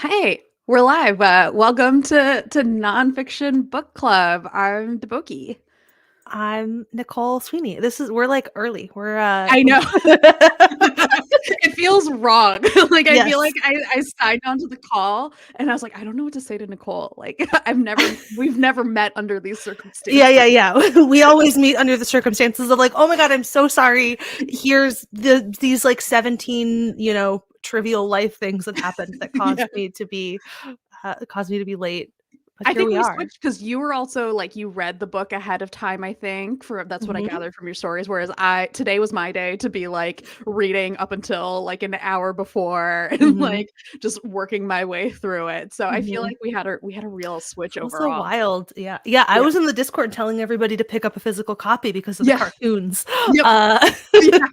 Hey, we're live. Welcome to Nonfiction Book Club. I'm Deboki. I'm Nicole Sweeney. We're like early. I know. It feels wrong. Like I feel like Yes. I signed on to the call and I was like, I don't know what to say to Nicole. Like we've never met under these Yeah, circumstances. yeah, yeah. We always meet under the circumstances of like, oh my God, I'm so sorry. Here's these like 17, trivial life things that happened that Yeah. caused me to be late. But I here think we we are. switched because you were also like you read the book ahead of time, I think. That's what I Hmm. gathered from your stories. Whereas today was my day to be like reading up until like an hour before and Hmm. like just working my way through it. So I feel Hmm. like we had a real switch Also overall. wild. Yeah. Yeah. I Yeah. was in the Discord telling everybody to pick up a physical copy because of the Yeah. cartoons. Yep. Uh Yeah.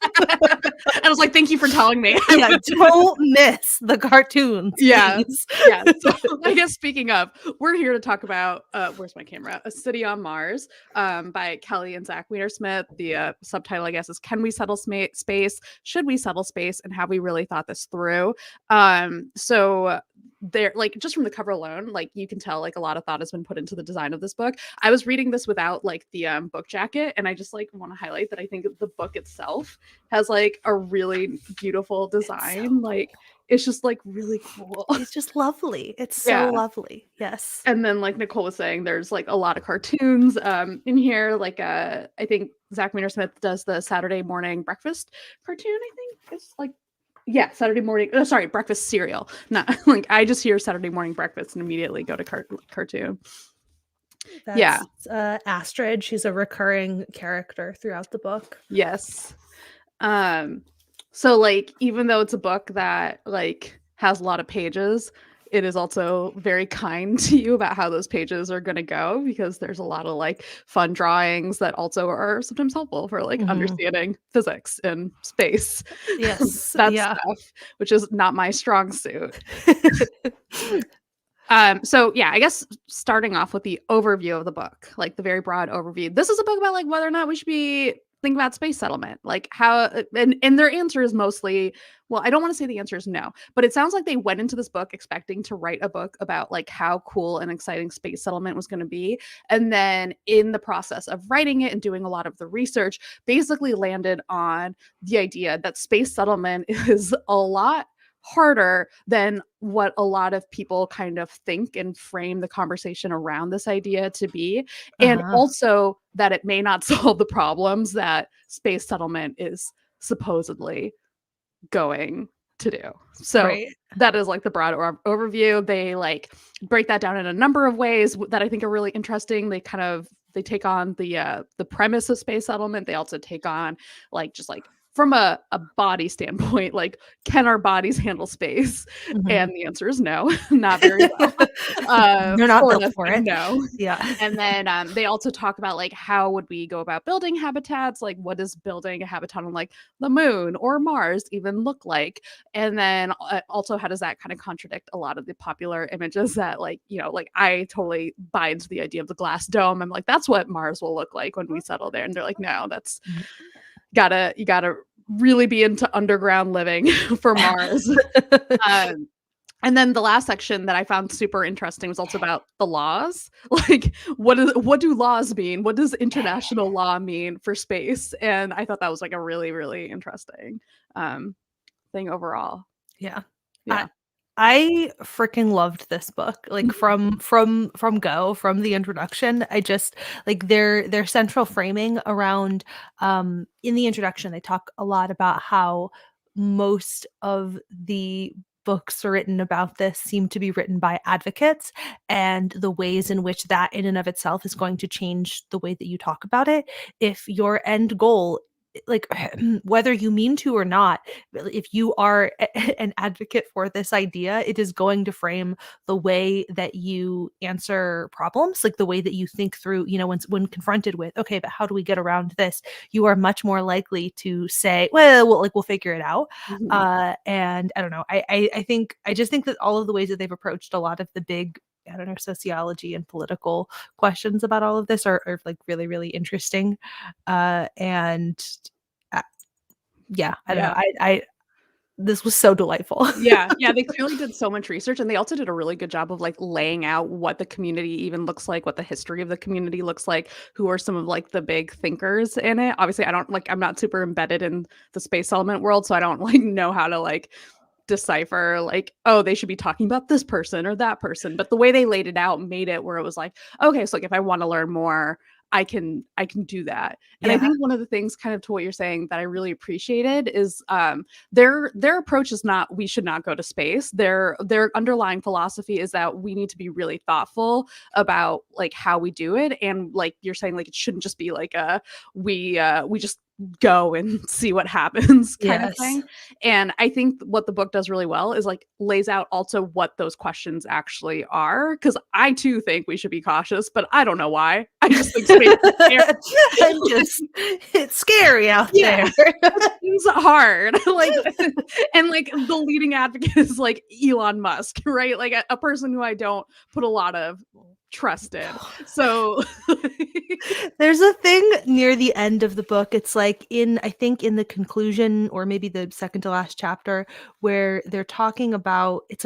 I was like, thank you for telling me. yeah, don't miss the cartoons, Yeah. please. Yeah. So I guess speaking of, we're here to talk about where's my camera? A City on Mars, by Kelly and Zach Weinersmith. The subtitle, I guess, is Can We Settle Space? Should we settle space? And have we really thought this through? So there, like, just from the cover alone, like you can tell like a lot of thought has been put into the design of this book. I was reading this without like the book jacket, and I just like want to highlight that I think the book itself has like a really beautiful It's so design. Like it's just like really cool. it's just lovely. It's so Yeah. lovely. Yes. And then like Nicole was saying, there's like a lot of cartoons in here. Like I think Zach Weinersmith does the Saturday morning breakfast cartoon, I think. It's like yeah, Saturday morning. Oh, sorry, breakfast cereal. Not like I just hear Saturday morning breakfast and immediately go to cartoon. Yeah. That's Astrid. She's a recurring character throughout the book. Yes. Um, so like even though it's a book that like has a lot of pages, it is also very kind to you about how those pages are going to go because there's a lot of like fun drawings that also are sometimes helpful for like Mhm. understanding physics and space. Yes. That Yeah. stuff, which is not my strong suit. So yeah, I guess starting off with the overview of the book, like the very broad overview. This is a book about like whether or not we should be thinking about space settlement, like how, and their answer is mostly, well, I don't want to say the answer is no, but it sounds like they went into this book expecting to write a book about like how cool and exciting space settlement was going to be, and then in the process of writing it and doing a lot of the research, basically landed on the idea that space settlement is a lot harder than what a lot of people kind of think and frame the conversation around this idea to be. And Uh-huh. also that it may not solve the problems that space settlement is supposedly going to do. So Right. that is like the broad overview. They like break that down in a number of ways that I think are really interesting. They take on the premise of space settlement. They also take on like just like from a body standpoint, like can our bodies handle space? Mhm. And the answer is no, not very well. They're not For built the for thing, it. no. Yeah. And then they also talk about like how would we go about building habitats? Like what does building a habitat on like the moon or Mars even look like? And then also how does that kind of contradict a lot of the popular images that like, like I totally buy into the idea of the glass dome. I'm like, that's what Mars will look like when we settle there. And they're like, no, that's you gotta really be into underground living for Mars. Um, and then the last section that I found super interesting was also about the laws. Like, what do laws mean? What does international law mean for space? And I thought that was like a really, really interesting um, thing overall. Yeah. I Yeah. I freaking loved this book. Like Mhm. from the introduction. I just like their central framing around in the introduction they talk a lot about how most of the books written about this seem to be written by advocates and the ways in which that in and of itself is going to change the way that you talk about it if your end goal like whether you mean to or not if you are an advocate for this idea, it is going to frame the way that you answer problems, like the way that you think through, when confronted with, okay, but how do we get around this? You are much more likely to say, well, we'll figure it out. Mhm. And I don't know. I just think that all of the ways that they've approached a lot of the big I don't know, sociology and political questions about all of this are like really, really interesting. And uh, yeah, I don't know. Yeah. this was so delightful. Yeah, yeah, they clearly did so much research, and they also did a really good job of, like, laying out what the community even looks like, what the history of the community looks like, who are some of, like, the big thinkers in it. Obviously, I don't like, I'm not super embedded in the space element world, so I don't, like, know how to, like, decipher, like, oh, they should be talking about this person or that person, but the way they laid it out made it where it was like, okay, so, like, if I wanna learn more, I can do that. And I Yeah. think one of the things kind of to what you're saying that I really appreciated is, their approach is not, we should not go to space. Their underlying philosophy is that we need to be really thoughtful about, like, how we do it, and, like, you're saying, like, it shouldn't just be like a, we just go and see what happens kind of Yes. thing. And I think what the book does really well is, like, lays out also what those questions actually are. Because I too think we should be cautious, but I don't know why. I just think space is scary. I'm just it's scary out Yeah, there. it seems hard. Like, and, like, the leading advocate is, like, Elon Musk, right? Like, a person who I don't put a lot of trust in. So There's a thing near the end of the book, it's like in I think in the conclusion or maybe the second to last chapter where they're talking about it's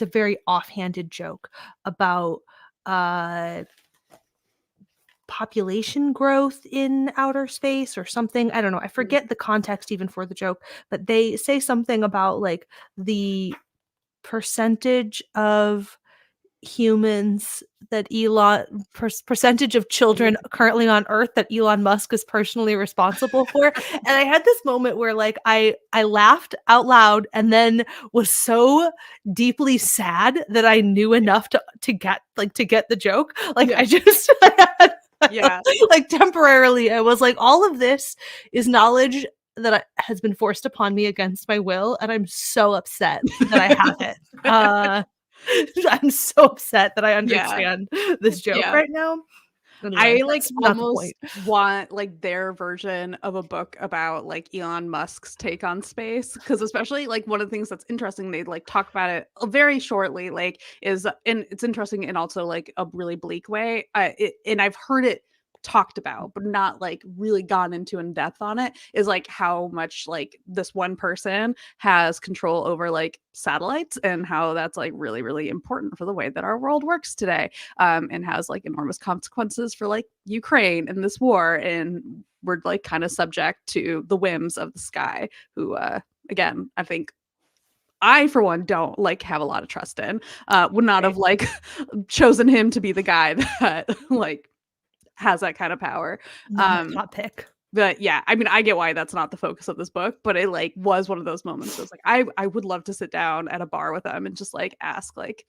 a very offhanded joke about, uh, population growth in outer space or something, I don't know, I forget the context even for the joke, but they say something about, like, the percentage of humans that percentage of children currently on Earth that Elon Musk is personally responsible for, and I had this moment where, like, I laughed out loud and then was so deeply sad that I knew enough to get the joke. Like, yeah, I just I had yeah. like, temporarily, I was like, "All of this is knowledge that has been forced upon me against my will, and I'm so upset that I have it." Uh I'm so upset that I Yeah, understand this joke yeah. right now. Anyway, I, like, that's not the almost point. want, like, their version of a book about, like, Elon Musk's take on space, because especially, like, one of the things that's interesting, they, like, talk about it very shortly, like, is, and it's interesting in also, like, a really bleak way, and I've heard it talked about, but not, like, really gone into in depth on it, is, like, how much, like, this one person has control over, like, satellites, and how that's, like, really, really important for the way that our world works today, and has, like, enormous consequences for, like, Ukraine and this war, and we're, like, kind of subject to the whims of the sky, who, again, I think I, for one, don't, like, have a lot of trust in. Would not Right. have, like, chosen him to be the guy that, like, has that kind of power. Not my Um, top pick. but yeah, I mean, I get why that's not the focus of this book, but it, like, was one of those moments where it's like, I would love to sit down at a bar with them and just, like, ask, like,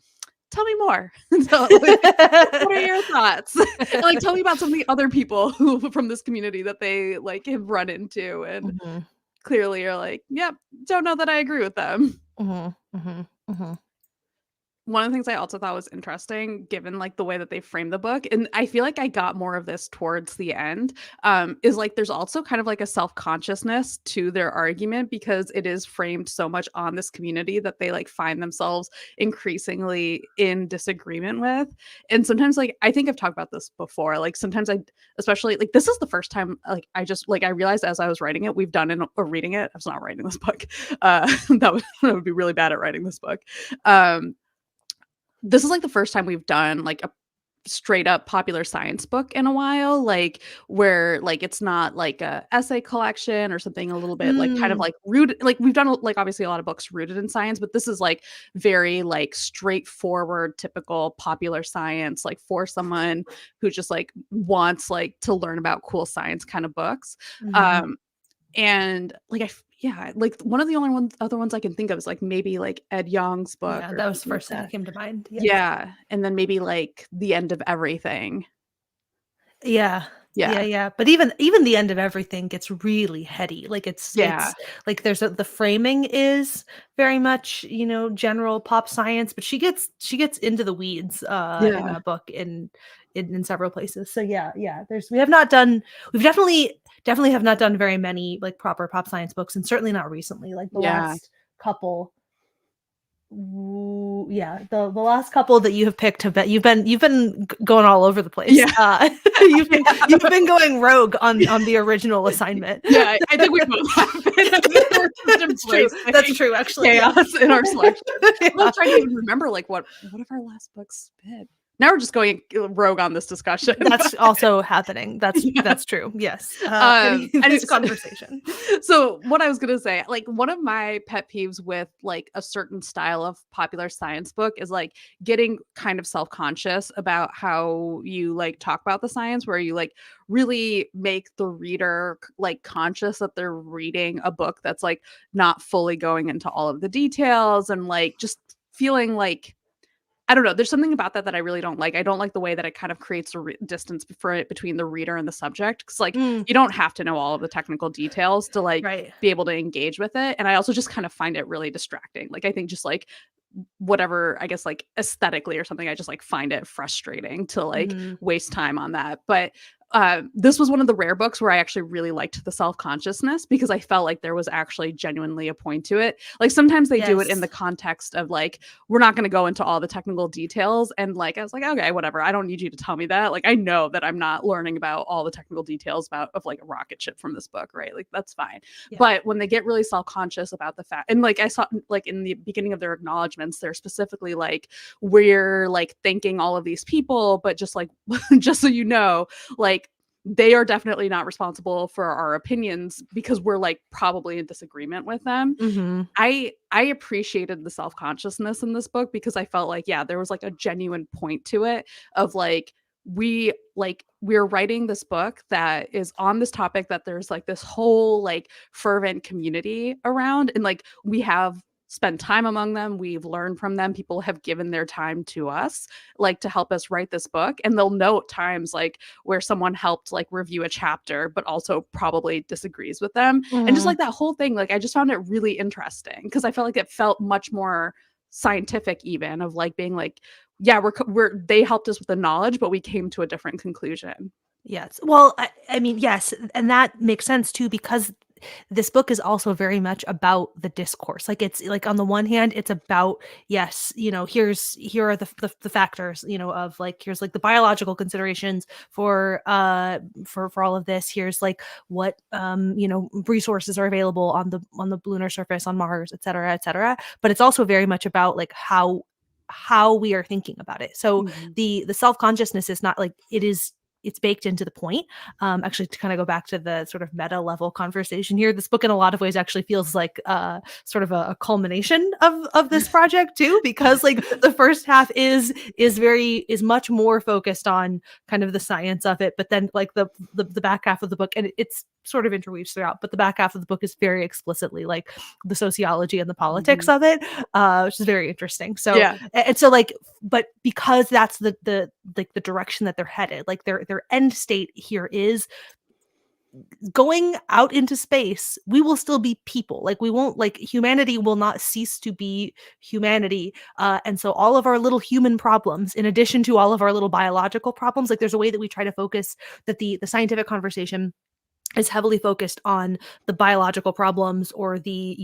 "Tell me more." So, like, what are your thoughts? And, like, tell me about some of the other people who from this community that they, like, have run into and Mhm, clearly are like, "Yep, don't know that I agree with them." mhm, mhm, mhm. One of the things I also thought was interesting, given, like, the way that they framed the book, and I feel like I got more of this towards the end, is, like, there's also kind of, like, a self-consciousness to their argument because it is framed so much on this community that they, like, find themselves increasingly in disagreement with, and sometimes, like, I think I've talked about this before, like, sometimes I, especially, like, this is the first time, like, I just, like, I realized as I was writing it, we've done in or reading it, I was not writing this book, that would be really bad at writing this book, um this is, like, the first time we've done, like, a straight up popular science book in a while, like, where, like, it's not like a essay collection or something a little bit, like, kind of, Mm, like, rooted, like, we've done, like, obviously a lot of books rooted in science, but this is, like, very, like, straightforward, typical popular science, like, for someone who just, like, wants, like, to learn about cool science kind of books, mhm. um and, like, yeah, like, one of the only other ones I can think of is, like, maybe, like, Ed Yong's book Yeah, or that was the something like first thing that that. came to mind, yes. Yeah, and then maybe, like, The End of Everything. Yeah. Yeah, Yeah. yeah, but even the end of everything gets really heady, like, Yeah. it's like, the framing is very much, general pop science, but she gets into the weeds, in Yeah. that book in several places, so yeah, yeah, we've definitely have not done very many, like, proper pop science books, and certainly not recently, like, the Yeah. last couple yeah, the last couple that you have picked have been you've been going all over the place. Yeah. You've been going rogue on the original assignment. Yeah, I think we both have been. I think we're just That's true. That's embracing true, actually. Yeah. chaos in our selection. I'm Yeah. trying to even remember, like, what have our last books been? Now we're just going rogue on this discussion, That's but also happening. yeah. That's true. Yes. This So conversation. so what I was gonna say, like, one of my pet peeves with, like, a certain style of popular science book is, like, getting kind of self-conscious about how you, like, talk about the science, where you, like, really make the reader, like, conscious that they're reading a book that's, like, not fully going into all of the details and, like, just feeling like I don't know. There's something about that that I really don't like. I don't like the way that it kind of creates a distance between the reader and the subject. Because like Mm, you don't have to know all of the technical details to like right. be able to engage with it. And I also just kind of find it really distracting. Like I think just like whatever, I guess like aesthetically or something, I just like find it frustrating to like Mhm. waste time on that. But this was one of the rare books where I actually really liked the self consciousness because I felt like there was actually genuinely a point to it. Like sometimes they do it in Yes. the context of like, we're not going to go into all the technical details. And like, I was like, okay, whatever. I don't need you to tell me that. Like, I know that I'm not learning about all the technical details of like a rocket ship from this book, right? Like, that's fine. Yeah. But when they get really self conscious about the fact, and like I saw, like in the beginning of their acknowledgments, they're specifically like, we're like thanking all of these people, but just like, just so you know, like they are definitely not responsible for our opinions because we're like probably in disagreement with them. Mhm. I appreciated the self-consciousness in this book because I felt like yeah, there was like a genuine point to it of we're writing this book that is on this topic that there's like this whole like fervent community around and like we have spent time among them, we've learned from them, people have given their time to us like to help us write this book and they'll note times like where someone helped like review a chapter but also probably disagrees with them and just Mhm. like that whole thing, like I just found it really interesting because I felt like it felt much more scientific, even of like being like, yeah, we're they helped us with the knowledge, but we came to a different conclusion. Yes. Well, I mean, yes, and that makes sense too because this book is also very much about the discourse. Like it's like on the one hand, it's about yes, here are the factors, of like here's like the biological considerations for all of this. Here's like what resources are available on the lunar surface, on Mars, et cetera, et cetera. But it's also very much about like how we are thinking about it. So Mhm. the self-consciousness is not like it's baked into the point. Actually, to kind of go back to the sort of meta level conversation here, this book in a lot of ways actually feels like sort of a culmination of this project too, because like the first half is much more focused on kind of the science of it, but then like the back half of the book, and it's sort of interweaves throughout, but the back half of the book is very explicitly like the sociology and the politics Mhm. of it, which is very interesting. So Yeah. and so like, but because that's the like the direction that they're headed, like their end state here is going out into space. We will still be people. Like we won't like humanity will not cease to be humanity. And so all of our little human problems, in addition to all of our little biological problems, like there's a way that we try to focus that the scientific conversation is heavily focused on the biological problems or the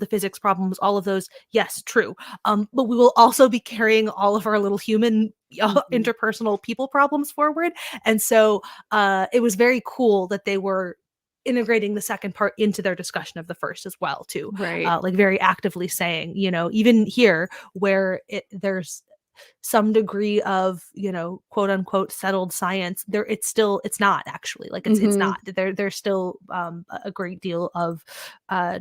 physics problems, all of those. Yes, true. But we will also be carrying all of our little human Mhm. interpersonal people problems forward. And so it was very cool that they were integrating the second part into their discussion of the first as well too, Right. like very actively saying, even here where there's some degree of quote unquote settled science, there it's not actually, like it's Mhm. not there's still a great deal of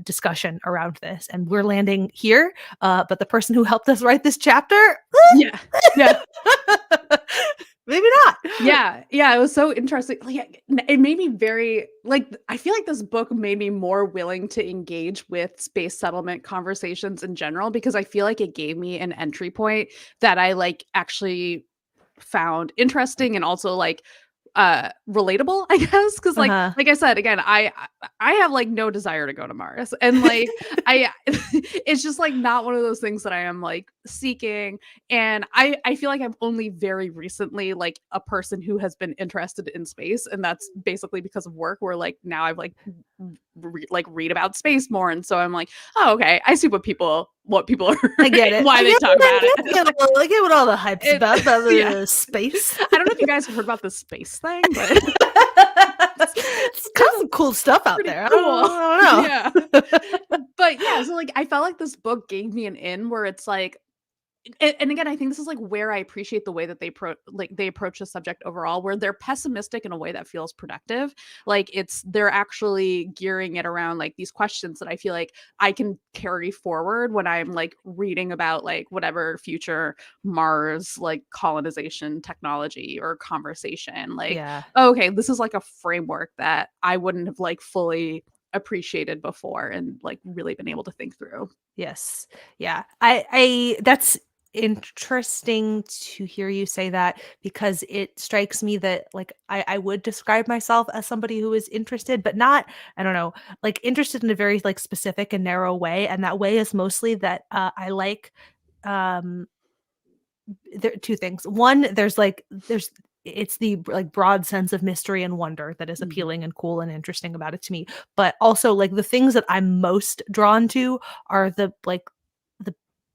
discussion around this, and we're landing here, but the person who helped us write this chapter, Yeah. Yeah. maybe not. Yeah, yeah, it was so interesting. Like, it made me very like, I feel like this book made me more willing to engage with space settlement conversations in general because I feel like it gave me an entry point that I, like, actually found interesting and also, like, relatable, I guess, because Uh-huh. like I said, again, I have, like, no desire to go to Mars, and, like, I it's just, like, not one of those things that I am, like, seeking, and I feel like I'm only very recently, like, a person who has been interested in space, and that's basically because of work where, like, now I've, like, read about space more, and so I'm like, oh, okay, I see what people are I get it. why they talk about it. I get what all the hype's it about yeah, the space. I don't know if you guys have heard about the space thing, but It's kind of some cool stuff out pretty there. cool. I Yeah. don't know. But yeah, so like I felt like this book gave me an in where it's like, and again, I think this is like where I appreciate the way that they approach the subject overall, where they're pessimistic in a way that feels productive. Like they're actually gearing it around like these questions that I feel like I can carry forward when I'm like reading about like whatever future Mars like colonization technology or conversation. Like, Yeah. oh, okay, this is like a framework that I wouldn't have like fully appreciated before and like really been able to think through. Yes. Yeah. I that's interesting to hear you say that because it strikes me that like I would describe myself as somebody who is interested, but not, I don't know, like interested in a very like specific and narrow way. And that way is mostly that I like um there are two things. One, there's it's the like broad sense of mystery and wonder that is Mhm. appealing and cool and interesting about it to me. But also like the things that I'm most drawn to are the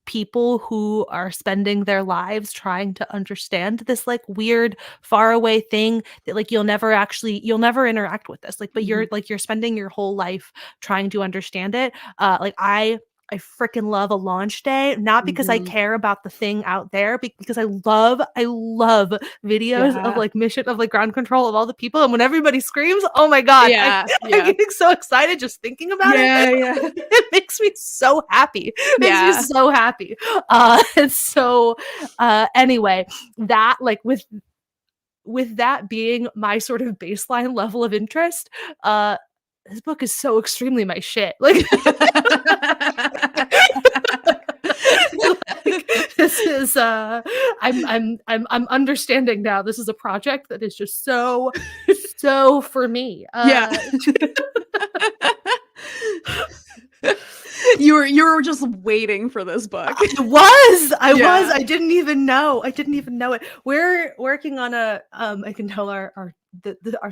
people who are spending their lives trying to understand this like weird faraway thing that like you'll never interact with this. Like but Mhm. you're spending your whole life trying to understand it. Like I freaking love a launch day, not because I Mhm. care about the thing out there, because I love videos of Yeah. like mission of like ground control of all the people, and when everybody screams, oh my god, Yeah, I'm yeah. getting so excited just thinking about it. Yeah, yeah. It makes me so happy. It makes me Yeah. so happy. And so anyway, that like with that being my sort of baseline level of interest, this book is so extremely my shit. Like like, this is I'm understanding now this is a project that is just so for me. Yeah. You were just waiting for this book. Yeah. I didn't even know. I didn't even know it. We're working on a I can tell our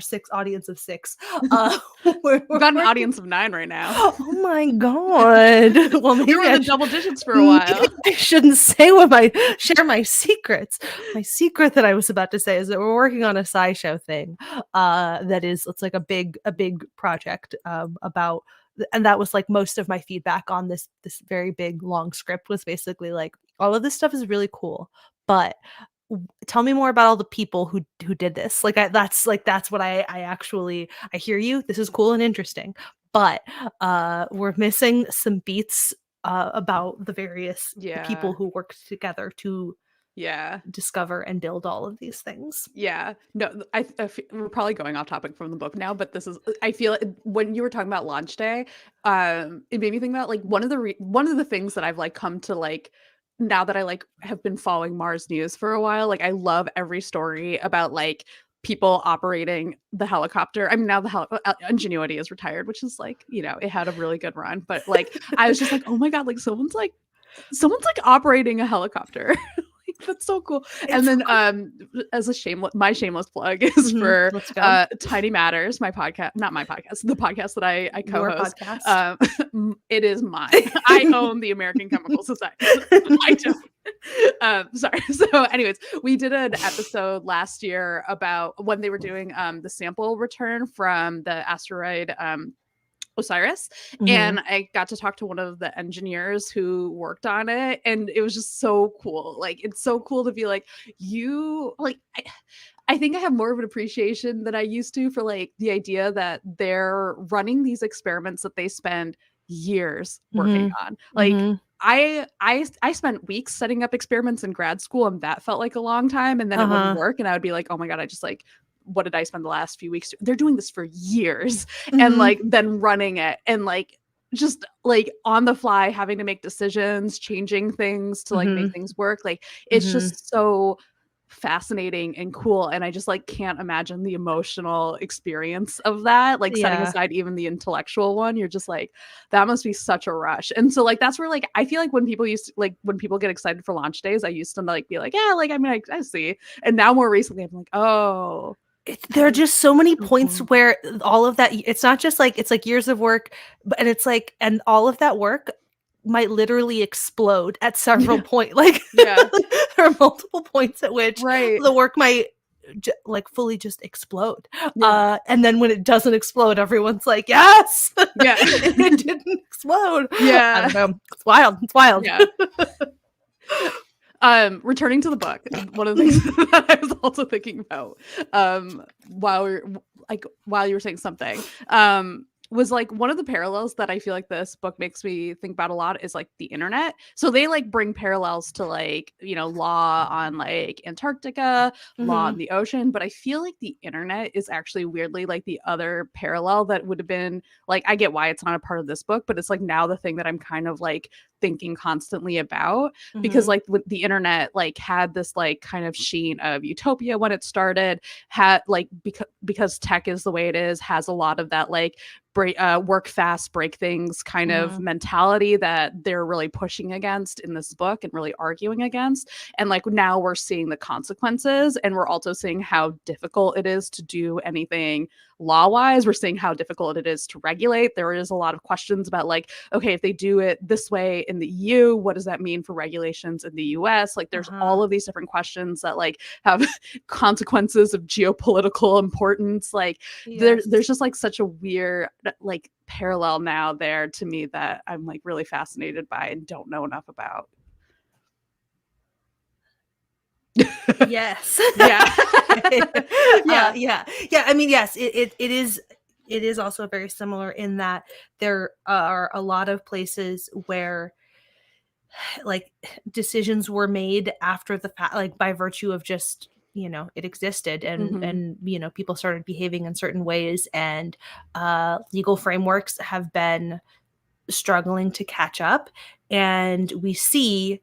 six audience of six. Uh We've we're got an working. audience of 9 right now. Oh my god. Well, We were in the double digits for a maybe while. I shouldn't say what my share my secrets. My secret that I was about to say is that we're working on a sci-show thing. That is it's like a big project about and that was like most of my feedback on this very big long script was basically like all of this stuff is really cool, but tell me more about all the people who did this. Like that's what I actually I hear you. This is cool and interesting, but we're missing some beats about the people Yeah. who worked together to Yeah. discover and build all of these things. Yeah. No, we're probably going off topic from the book now, but this is I feel when you were talking about launch day, it made me think about like one of the things that I've like come to like now that I like have been following Mars news for a while, like I love every story about like people operating the helicopter. I mean, now the Ingenuity is retired, which is like, it had a really good run, but like I was just like, "Oh my god, like someone's like operating a helicopter." That's so cool. And It's so then cool. as my shameless plug is for Let's go. Tiny Matters, my podcast, not my podcast, the podcast that I Your co-host. podcast. It is mine. I own the American Chemical Society. I don't. Sorry. So anyways, we did an episode last year about when they were doing the sample return from the asteroid Osiris, Mhm. and I got to talk to one of the engineers who worked on it, and it was just so cool. Like it's so cool to be like you like I think I have more of an appreciation than I used to for like the idea that they're running these experiments that they spend years working Mhm. on. Like Mhm. I spent weeks setting up experiments in grad school, and that felt like a long time, and then it wouldn't Uh-huh. work, and I would be like, "Oh my god, I just like what did I spend the last few weeks?" They're doing this for years and Mhm. like then running it and like just like on the fly having to make decisions, changing things to like make Mhm. things work. Like it's Mhm. just so fascinating and cool, and I just like can't imagine the emotional experience of that, like setting Yeah. aside even the intellectual one. You're just like, that must be such a rush. And so like that's where like I feel like when people used to like when people get excited for launch days, I used to like be like, yeah, like I mean I see. And now more recently I'm like, oh there are just so many points Mhm. where all of that it's not just like it's like years of work, but and it's like and all of that work might literally explode at several Yeah. point like Yeah. there are multiple points at which Right. the work might like fully just explode. Yeah. And then when it doesn't explode, everyone's like, yes, Yeah. it didn't explode. I Yeah. don't know. It's wild. It's wild. Yeah. Returning to the book, one of the things that I was also thinking about, while while you were saying something, was like one of the parallels that I feel like this book makes me think about a lot is like the internet. So they like bring parallels to like, law on like Antarctica, law Hmm. on the ocean, but I feel like the internet is actually weirdly like the other parallel that would have been like, I get why it's not a part of this book, but it's like now the thing that I'm kind of like thinking constantly about, because Hmm. like with the internet like had this like kind of sheen of utopia when it started, had like because tech is the way it is, has a lot of that like work fast, break things kind of Hmm. mentality that they're really pushing against in this book and really arguing against. And like now we're seeing the consequences, and we're also seeing how difficult it is to do anything law wise. We're seeing how difficult it is to regulate. There is a lot of questions about like, okay, if they do it this way in the EU, what does that mean for regulations in the US? Like there's Uh-huh. all of these different questions that like have consequences of geopolitical importance. Like there's Yes. just like such a weird like parallel now there to me that I'm like really fascinated by and don't know enough about. Yes. Yeah. Yeah. Yeah. Yeah, I mean, yes, it is also very similar in that there are a lot of places where like decisions were made after the fact, like by virtue of just it existed, Hmm. and people started behaving in certain ways, and legal frameworks have been struggling to catch up, and we see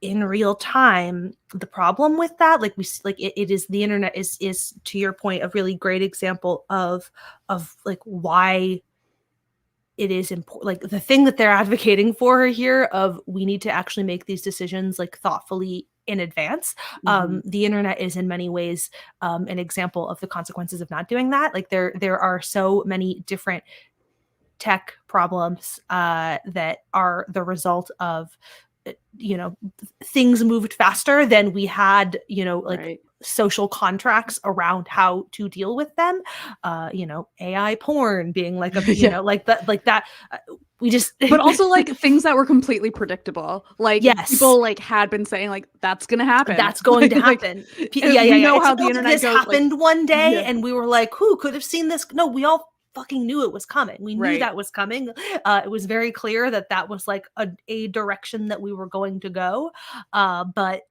in real time the problem with that. Like like it is the internet is to your point a really great example of like why it is important, like the thing that they're advocating for here of we need to actually make these decisions like thoughtfully in advance. Hmm. The internet is in many ways an example of the consequences of not doing that. Like there are so many different tech problems that are the result of you know things moved faster than we had, like Right. social contracts around how to deal with them. AI porn being like a Yeah. like that we just But also like things that were completely predictable. Like yes, people like had been saying like that's gonna happen. that's going to Like happen. and Yeah, we yeah. know It's how not the like internet this goes. Like happened one day yeah, and we were like, who could have seen this? No, we all fucking knew it was coming. We knew right. that was coming. It was very clear that that was like a direction that we were going to go. But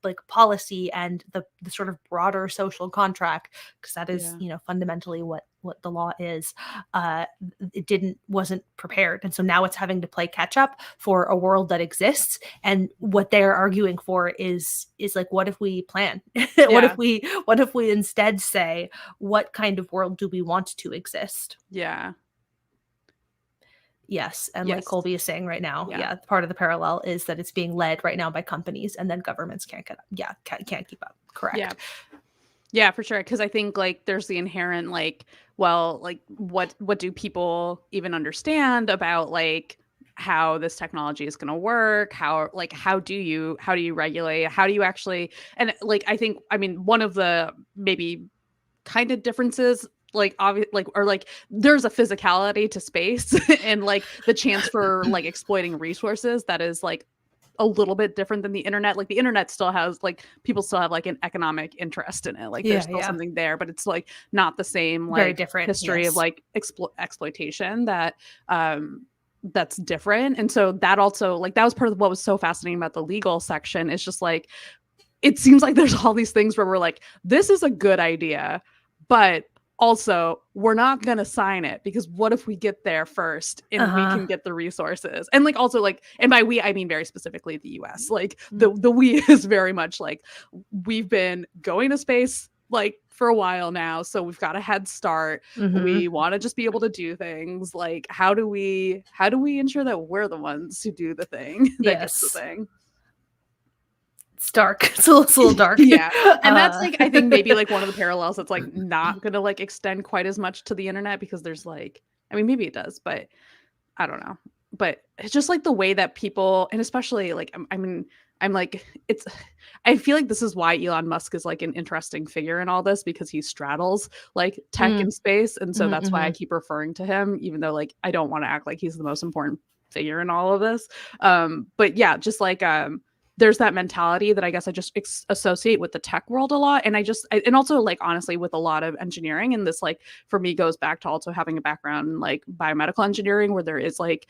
like policy and the sort of broader social contract, because that is, Yeah. fundamentally what the law is. uh it didn't wasn't prepared, and so now it's having to play catch up for a world that exists. And what they're arguing for is like, what if we plan? Yeah. What if we instead say, what kind of world do we want to exist? Yeah. Yes, and like Yes. Colby is saying right now, Yeah. yeah, part of the parallel is that it's being led right now by companies, and then governments can't get up. Yeah, can't keep up. Yeah. Correct. Yeah, for sure. Cause I think like there's the inherent like, well, like what do people even understand about like how this technology is gonna work? How like how do you regulate? How do you actually, and like I think I mean one of the maybe kind of differences like obvious like or like there's a physicality to space and like the chance for like exploiting resources that is like a little bit different than the internet. Like the internet still has like people still have like an economic interest in it. Like there's Yeah, still yeah. something there, but it's like not the same Very like different. history of Yes. like exploitation that that's different. And so that also like that was part of what was so fascinating about the legal section. It's just like it seems like there's all these things where we're like, this is a good idea, but also we're not going to sign it because what if we get there first and we Uh-huh. can get the resources? And like also like, and by we I mean very specifically the US. Like Mm. the we is very much like we've been going to space like for a while now, so we've got a head start. Mhm. We want to just be able to do things. Like how do we ensure that we're the ones who do the thing that gets the Yes. thing? It's dark. It's a little dark. Yeah, and that's, Uh, like, I think maybe, like, one of the parallels that's, like, not gonna, like, extend quite as much to the internet because there's, like I mean, maybe it does, but I don't know. But it's just, like, the way that people and especially, like, I mean, I'm like it's I feel like this is why Elon Musk is, like, an interesting figure in all this because he straddles, like, tech mm, and space, and so mhm, that's why I mhm, keep referring to him, even though, like, I don't wanna act like he's the most important figure in all of this. But yeah, just, like, there's that mentality that I guess I just associate with the tech world a lot, and and also, like, honestly, with a lot of engineering, and this, like, for me goes back to also having a background in, like, biomedical engineering where there is, like,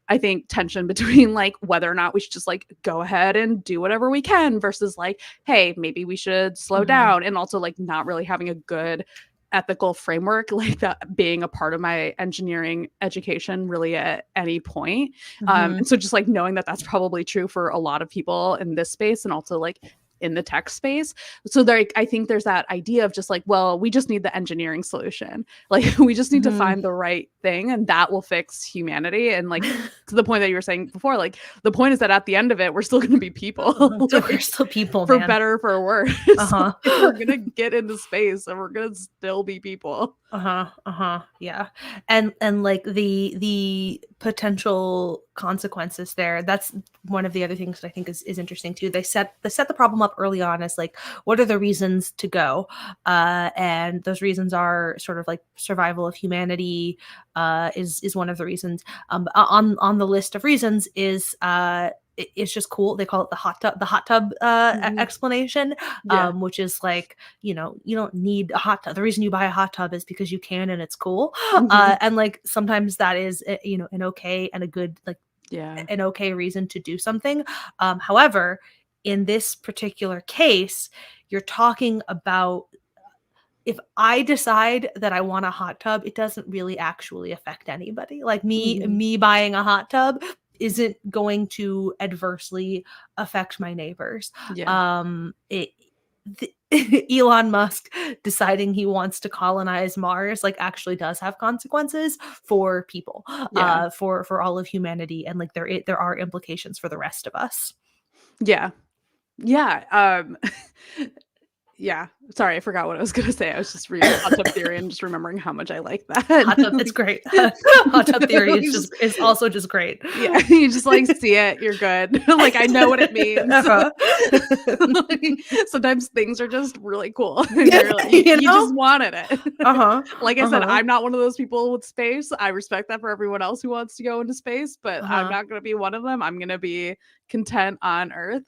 I think tension between like whether or not we should just like go ahead and do whatever we can versus like, hey, maybe we should slow mhm, down and also like not really having a good ethical framework like that being a part of my engineering education really at any point. mhm, And so just like knowing that that's probably true for a lot of people in this space and also like in the tech space. So there I think there's that idea of just like, well, we just need the engineering solution. Like we just need to mhm. find the right thing and that will fix humanity. And like to the point that you were saying before, like the point is that at the end of it, we're still gonna be people, So we're like still people, for man. better or for worse. Uh-huh. Like, we're gonna get into space and we're gonna still be people. Uh-huh, uh-huh, yeah, and, like, the potential consequences there, that's one of the other things that I think is interesting too. They set the problem up early on as, like, what are the reasons to go? And those reasons are sort of like survival of humanity, is one of the reasons. On the list of reasons is, it's just cool. They call it the hot tub, Mhm. explanation, Yeah. which is like, you don't need a hot tub. The reason you buy a hot tub is because you can and it's cool. Mhm. And like sometimes that is, an okay and a good, like Yeah. an okay reason to do something. However, in this particular case, you're talking about if I decide that I want a hot tub, it doesn't really actually affect anybody. Like Mhm. me buying a hot tub isn't going to adversely affect my neighbors. Yeah. It Elon Musk deciding he wants to colonize Mars like actually does have consequences for people, Yeah. for all of humanity, and like there are implications for the rest of us. Yeah. Yeah. Yeah. Sorry, I forgot what I was gonna say. I was just reading Hot Tub Theory and just remembering how much I like that. Hot tub, it's Like, great. Hot tub theory is you just just is also just great. yeah, you just, like, see it, you're good. Like, I know what it means. Uh-huh. Like, sometimes things are just really cool, and Yeah, you're like you you know? just wanted it. Uh-huh, Like I said, uh-huh, I'm not one of those people with space. I respect that for everyone else who wants to go into space, but I'm uh-huh. not gonna be one of them. I'm gonna be content on Earth.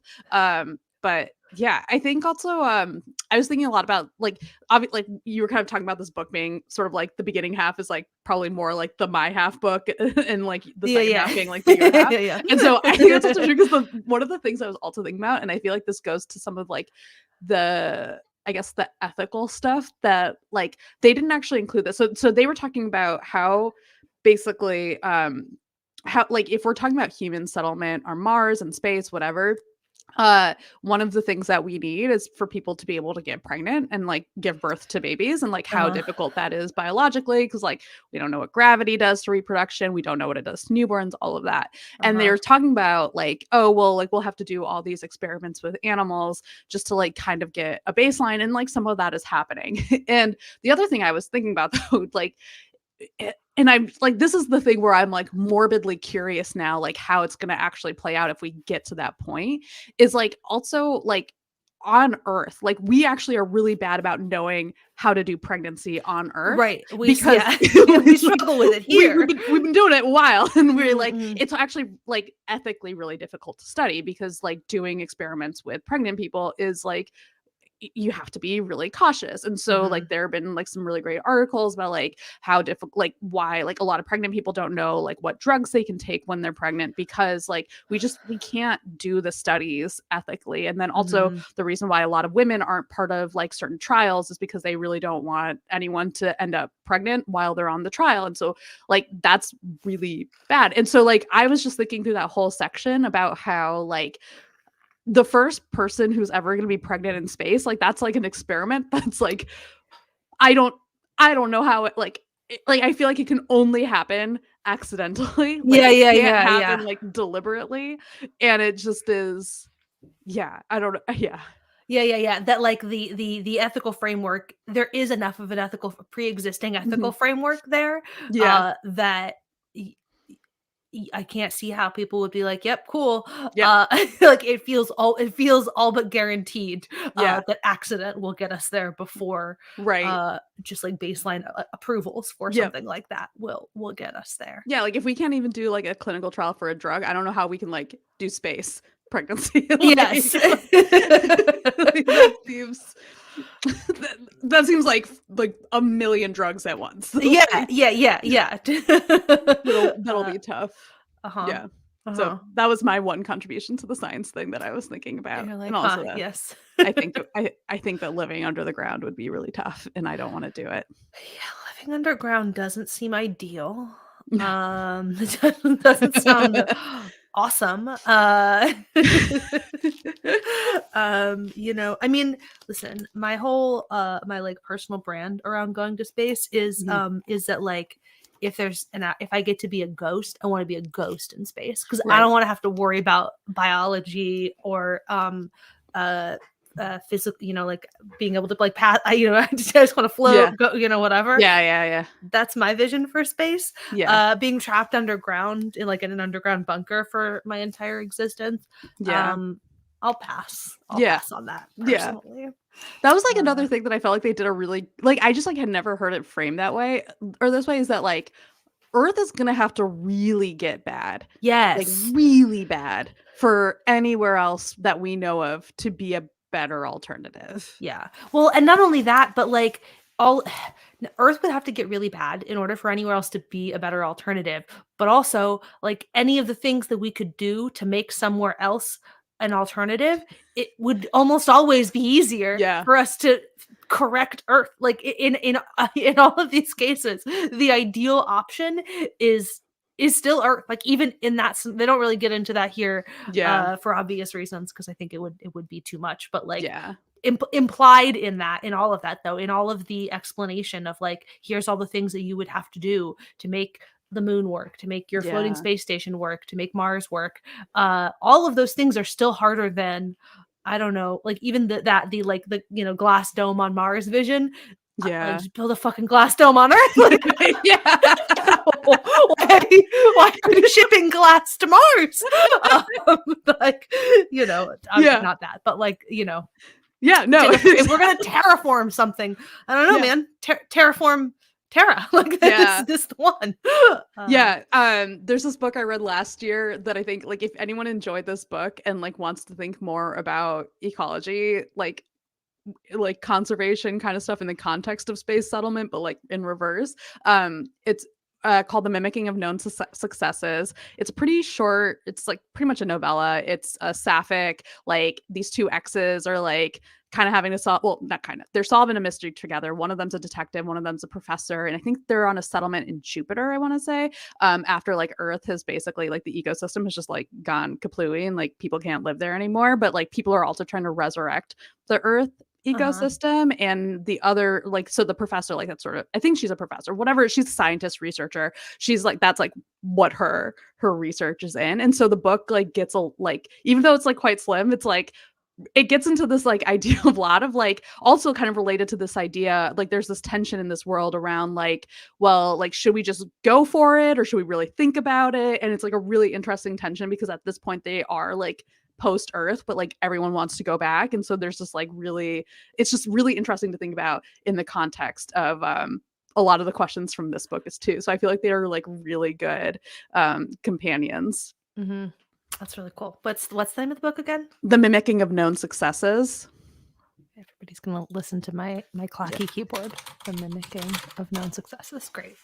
But yeah, I think also, I was thinking a lot about, like, like, you were kind of talking about this book being sort of like the beginning half is, like, probably more like the my half book and, like, the Yeah, second yeah. half being, like, the your half. Yeah, And so I think that's also yeah. true because the one of the things I was also thinking about, and I feel like this goes to some of like the I guess the ethical stuff that like they didn't actually include this. So they were talking about how basically how like if we're talking about human settlement on Mars and space, whatever, one of the things that we need is for people to be able to get pregnant and like give birth to babies and like how Uh-huh, difficult that is biologically because like we don't know what gravity does to reproduction, we don't know what it does to newborns, all of that. And uh-huh, they're talking about like, oh well, like we'll have to do all these experiments with animals just to like kind of get a baseline, and like some of that is happening. And the other thing I was thinking about though, like and I'm like, this is the thing where I'm like morbidly curious now, like how it's going to actually play out if we get to that point. Is like also like on Earth, like we actually are really bad about knowing how to do pregnancy on Earth right, because yeah, yeah, we struggle with it here. we've been doing it a while, and we're Mhm, like, mhm, it's actually like ethically really difficult to study because like doing experiments with pregnant people is like you have to be really cautious. And so like mhm, there have been like some really great articles about like how difficult like why like a lot of pregnant people don't know like what drugs they can take when they're pregnant because like we can't do the studies ethically. And then also mhm, the reason why a lot of women aren't part of like certain trials is because they really don't want anyone to end up pregnant while they're on the trial. And so like that's really bad. And so like I was just thinking through that whole section about how like the first person who's ever going to be pregnant in space, like that's like an experiment that's like I don't I don't know how it like like I feel like it can only happen accidentally. Like yeah, it yeah, can't yeah, yeah. happen like deliberately, and it just is Yeah, I don't know. Yeah. Yeah, yeah, yeah. That like the ethical framework, there is enough of an pre-existing ethical Mhm. framework there, Yeah. that y I can't see how people would be like, "Yep, cool." Yep. Like, it feels all but guaranteed, Yeah. that accident will get us there before, Right. just, like, baseline, approvals for Yep. something like that will get us there. Yeah, like, if we can't even do, like, a clinical trial for a drug, I don't know how we can, like, do space pregnancy, Yes. like, that seems that seems like a million drugs at once. Yeah, Like, yeah, yeah, yeah. that'll Uh, be tough. uh-huh, Yeah. So, uh-huh. that was my one contribution to the science thing that I was thinking about, You're and like, also "Huh, that yes." I think that living under the ground would be really tough, and I don't wanna do it. Yeah, living underground doesn't seem ideal. It doesn't sound awesome. I mean, listen, my whole my like personal brand around going to space Mhm. is that like if I get to be a ghost, I want to be a ghost in space because I Right. don't want to have to worry about biology or uh physical, like being able to like pass, I just want to Yeah. float, go, whatever. Yeah, yeah, yeah. That's my vision for space. Yeah. Being trapped underground in an underground bunker for my entire existence, Yeah. um, I'll pass. I'll Yeah. pass on that Yeah. personally. That was, like, Uh, another thing that I felt like they did a really like, I just, like, had never heard it framed that way, or this way, is that, like, Earth is gonna have to really get bad, like, yes. really bad for anywhere else that we know of to be a better alternative. Yeah. Well, and not only that, but like all Earth would have to get really bad in order for anywhere else to be a better alternative. But also, like any of the things that we could do to make somewhere else an alternative, it would almost always be easier Yeah. for us to correct Earth. Like in all of these cases, the ideal option is is still Earth. Like even in that, they don't really get into that here Yeah. for obvious reasons because I think it would be too much. But like Yeah. implied in that, in all of that though, in all of the explanation of like here's all the things that you would have to do to make the moon work, to make your floating Yeah. space station work, to make Mars work, all of those things are still harder than, I don't know, like even the like the glass dome on Mars vision. Like Yeah. just build a fucking glass dome on Earth. Like Yeah. why, why are we shipping glass to Mars? Like, obviously Yeah. not that, but like, Yeah, no, if we're gonna terraform something, I don't know, Yeah. man. Terraform Terra. Like Yeah. this the one. Uh, Yeah, there's this book I read last year that I think, like, if anyone enjoyed this book and, like, wants to think more about ecology, like conservation kind of stuff in the context of space settlement, but like in reverse. It's called The Mimicking of Known Successes. It's pretty short. It's like pretty much a novella. It's a sapphic. Like these two exes are like kind of having to solve, well, not kind of, they're solving a mystery together. One of them's a detective, one of them's a professor, and I think they're on a settlement in Jupiter, I want to say, after like Earth has basically, like, the ecosystem has just like gone kaplooey and like people can't live there anymore, but like people are also trying to resurrect the Earth uh-huh. ecosystem. And the other, like, so the professor, like, that's sort of, I think she's a professor, whatever, she's a scientist researcher, she's like, that's like what her research is in. And so the book like gets a, like, even though it's like quite slim, it's like it gets into this like idea of a lot of like, also kind of related to this idea, like there's this tension in this world around like, well, like, should we just go for it or should we really think about it? And it's like a really interesting tension because at this point they are like post Earth, but like everyone wants to go back. And so there's this like really, it's just really interesting to think about in the context of a lot of the questions from this book is too. So I feel like they are like really good companions. Hmm. That's really cool. What's the name of the book again? The Mimicking of Known Successes. Everybody's gonna listen to my Yeah. clacky keyboard. The mimicking of known successes. Great.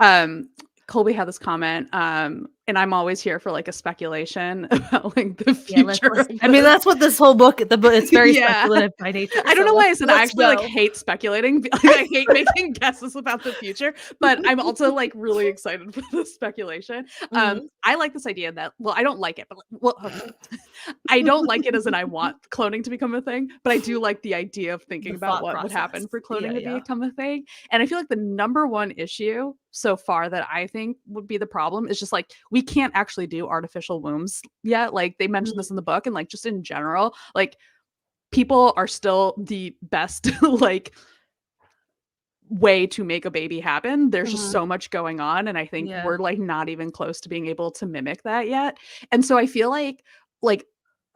um Colby had this comment, and I'm always here for like a speculation about like the Yeah, future let's of I mean, this. that's what this whole book the book it's very Yeah. speculative by nature, I don't so know why I said I let's actually like go. hate speculating. Like, I hate making guesses about the future, but I'm also like really excited for the speculation. Mhm. I like this idea that, well, I don't like it, but well, I don't like it as in I want cloning to become a thing, but I do like the idea of thinking The about thought what would process. happen for Yeah, cloning to yeah. become a thing. And I feel like the number one issue so far that I think would be the problem is just like we can't actually do artificial wombs yet. Like they mentioned Mhm. this in the book, and like just in general, like people are still the best like way to make a baby happen. There's just Mhm. so much going on, and I think Yeah. we're like not even close to being able to mimic that yet. And so I feel like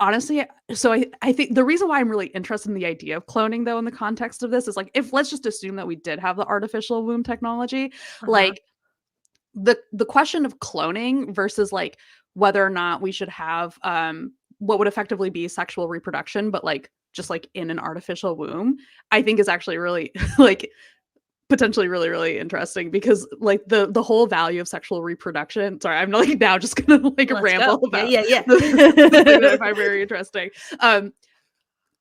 honestly, so I think the reason why I'm really interested in the idea of cloning though in the context of this is like if let's just assume that we did have the artificial womb technology, Uh-huh. like the question of cloning versus like whether or not we should have what would effectively be sexual reproduction but like just like in an artificial womb, I think is actually really like potentially really really interesting because like the whole value of sexual reproduction, sorry I'm like now just gonna like Let's ramble go. Yeah, about yeah, the thing that I yeah. find very interesting.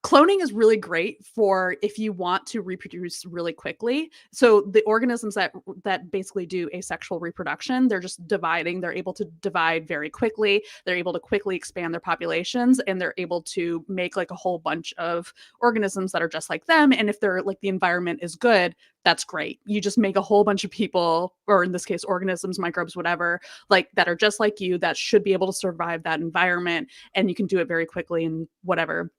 Cloning is really great for if you want to reproduce really quickly. So the organisms that basically do asexual reproduction, they're just dividing. They're able to divide very quickly. They're able to quickly expand their populations, and they're able to make like a whole bunch of organisms that are just like them. And if they're like the environment is good, that's great. You just make a whole bunch of people, or in this case, organisms, microbes, whatever, like that are just like you that should be able to survive that environment, and you can do it very quickly and whatever.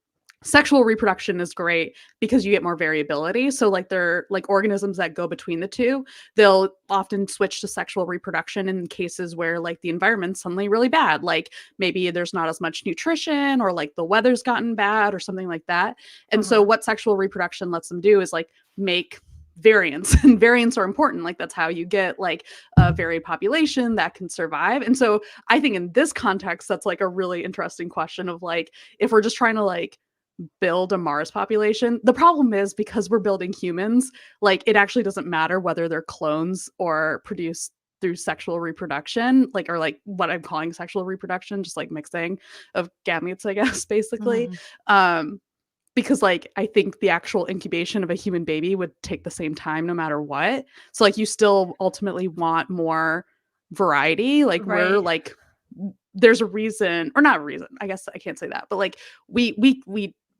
Sexual reproduction is great because you get more variability. So like they're like organisms that go between the two, they'll often switch to sexual reproduction in cases where like the environment's suddenly really bad. Like maybe there's not as much nutrition or like the weather's gotten bad or something like that. And so Uh-huh. what sexual reproduction lets them do is like make variants and variants are important. Like that's how you get like a varied population that can survive. And so I think in this context, that's like a really interesting question of like, if we're just trying to like build a Mars population. The problem is because we're building humans, like it actually doesn't matter whether they're clones or produced through sexual reproduction, like or like what I'm calling sexual reproduction, just like mixing of gametes, I guess, basically. Mhm. Um, because like I think the actual incubation of a human baby would take the same time no matter what. So like you still ultimately want more variety. Like we're Right. like there's a reason or not a reason. I guess I can't say that. But like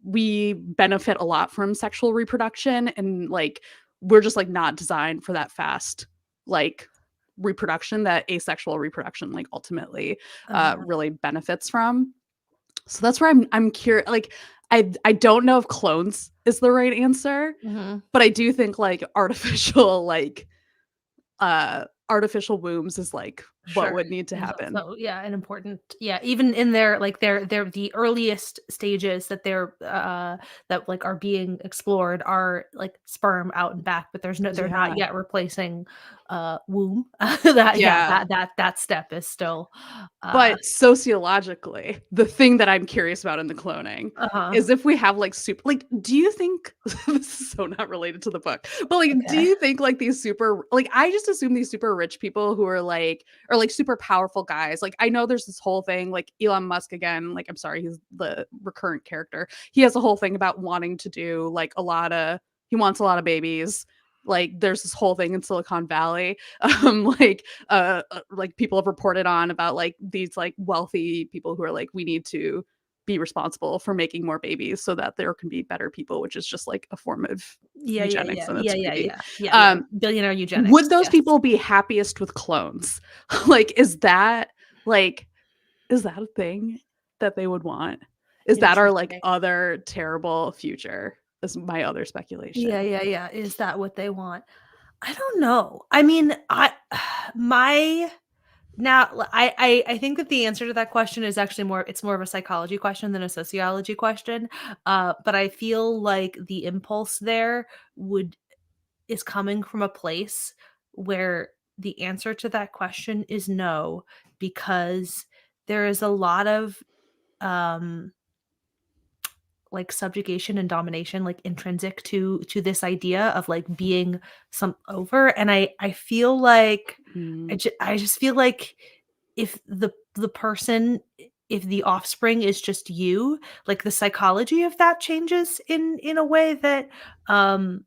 we benefit a lot from sexual reproduction and like we're just like not designed for that fast like reproduction that asexual reproduction like ultimately Uh-huh. really benefits from. So that's where I'm curious. Like, I don't know if clones is the right answer, Mhm. but I do think like artificial artificial wombs is like what Sure. would need to Is happen. also, yeah, an important, yeah, even in their like their the earliest stages that that like are being explored are like sperm out and back, but they're not Yeah. yet replacing womb. That yeah, Yeah. that step is still But sociologically, the thing that I'm curious about in the cloning uh-huh. is if we have like super like do you think this is so not related to the book, but like do Okay. you think like these super like I just assume these super rich people who are like or like super powerful guys, like I know there's this whole thing like Elon Musk again, like I'm sorry, he's the recurrent character. He has a whole thing about wanting to do like a lot of he wants a lot of babies. Like there's this whole thing in Silicon Valley like people have reported on about like these like wealthy people who are like we need to be responsible for making more babies so that there can be better people, which is just like a form of Yeah, yeah, eugenics yeah. and it's Yeah, yeah, creepy. yeah. Yeah, yeah. um Billionaire would eugenics. those Yes. people be happiest with clones? Like like is that a thing that they would want? Is that our like Interesting. other terrible future is my other Yeah, speculation. yeah, yeah. Is that what they want? I don't know. I mean, I my now I think that the answer to that question is actually more of a psychology question than a sociology question. But I feel like the impulse there would is coming from a place where the answer to that question is no, because there is a lot of um like subjugation and domination like intrinsic to this idea of like being some over, and I feel like Mm. I just feel like if the person, if the offspring is just you, like the psychology of that changes in a way that um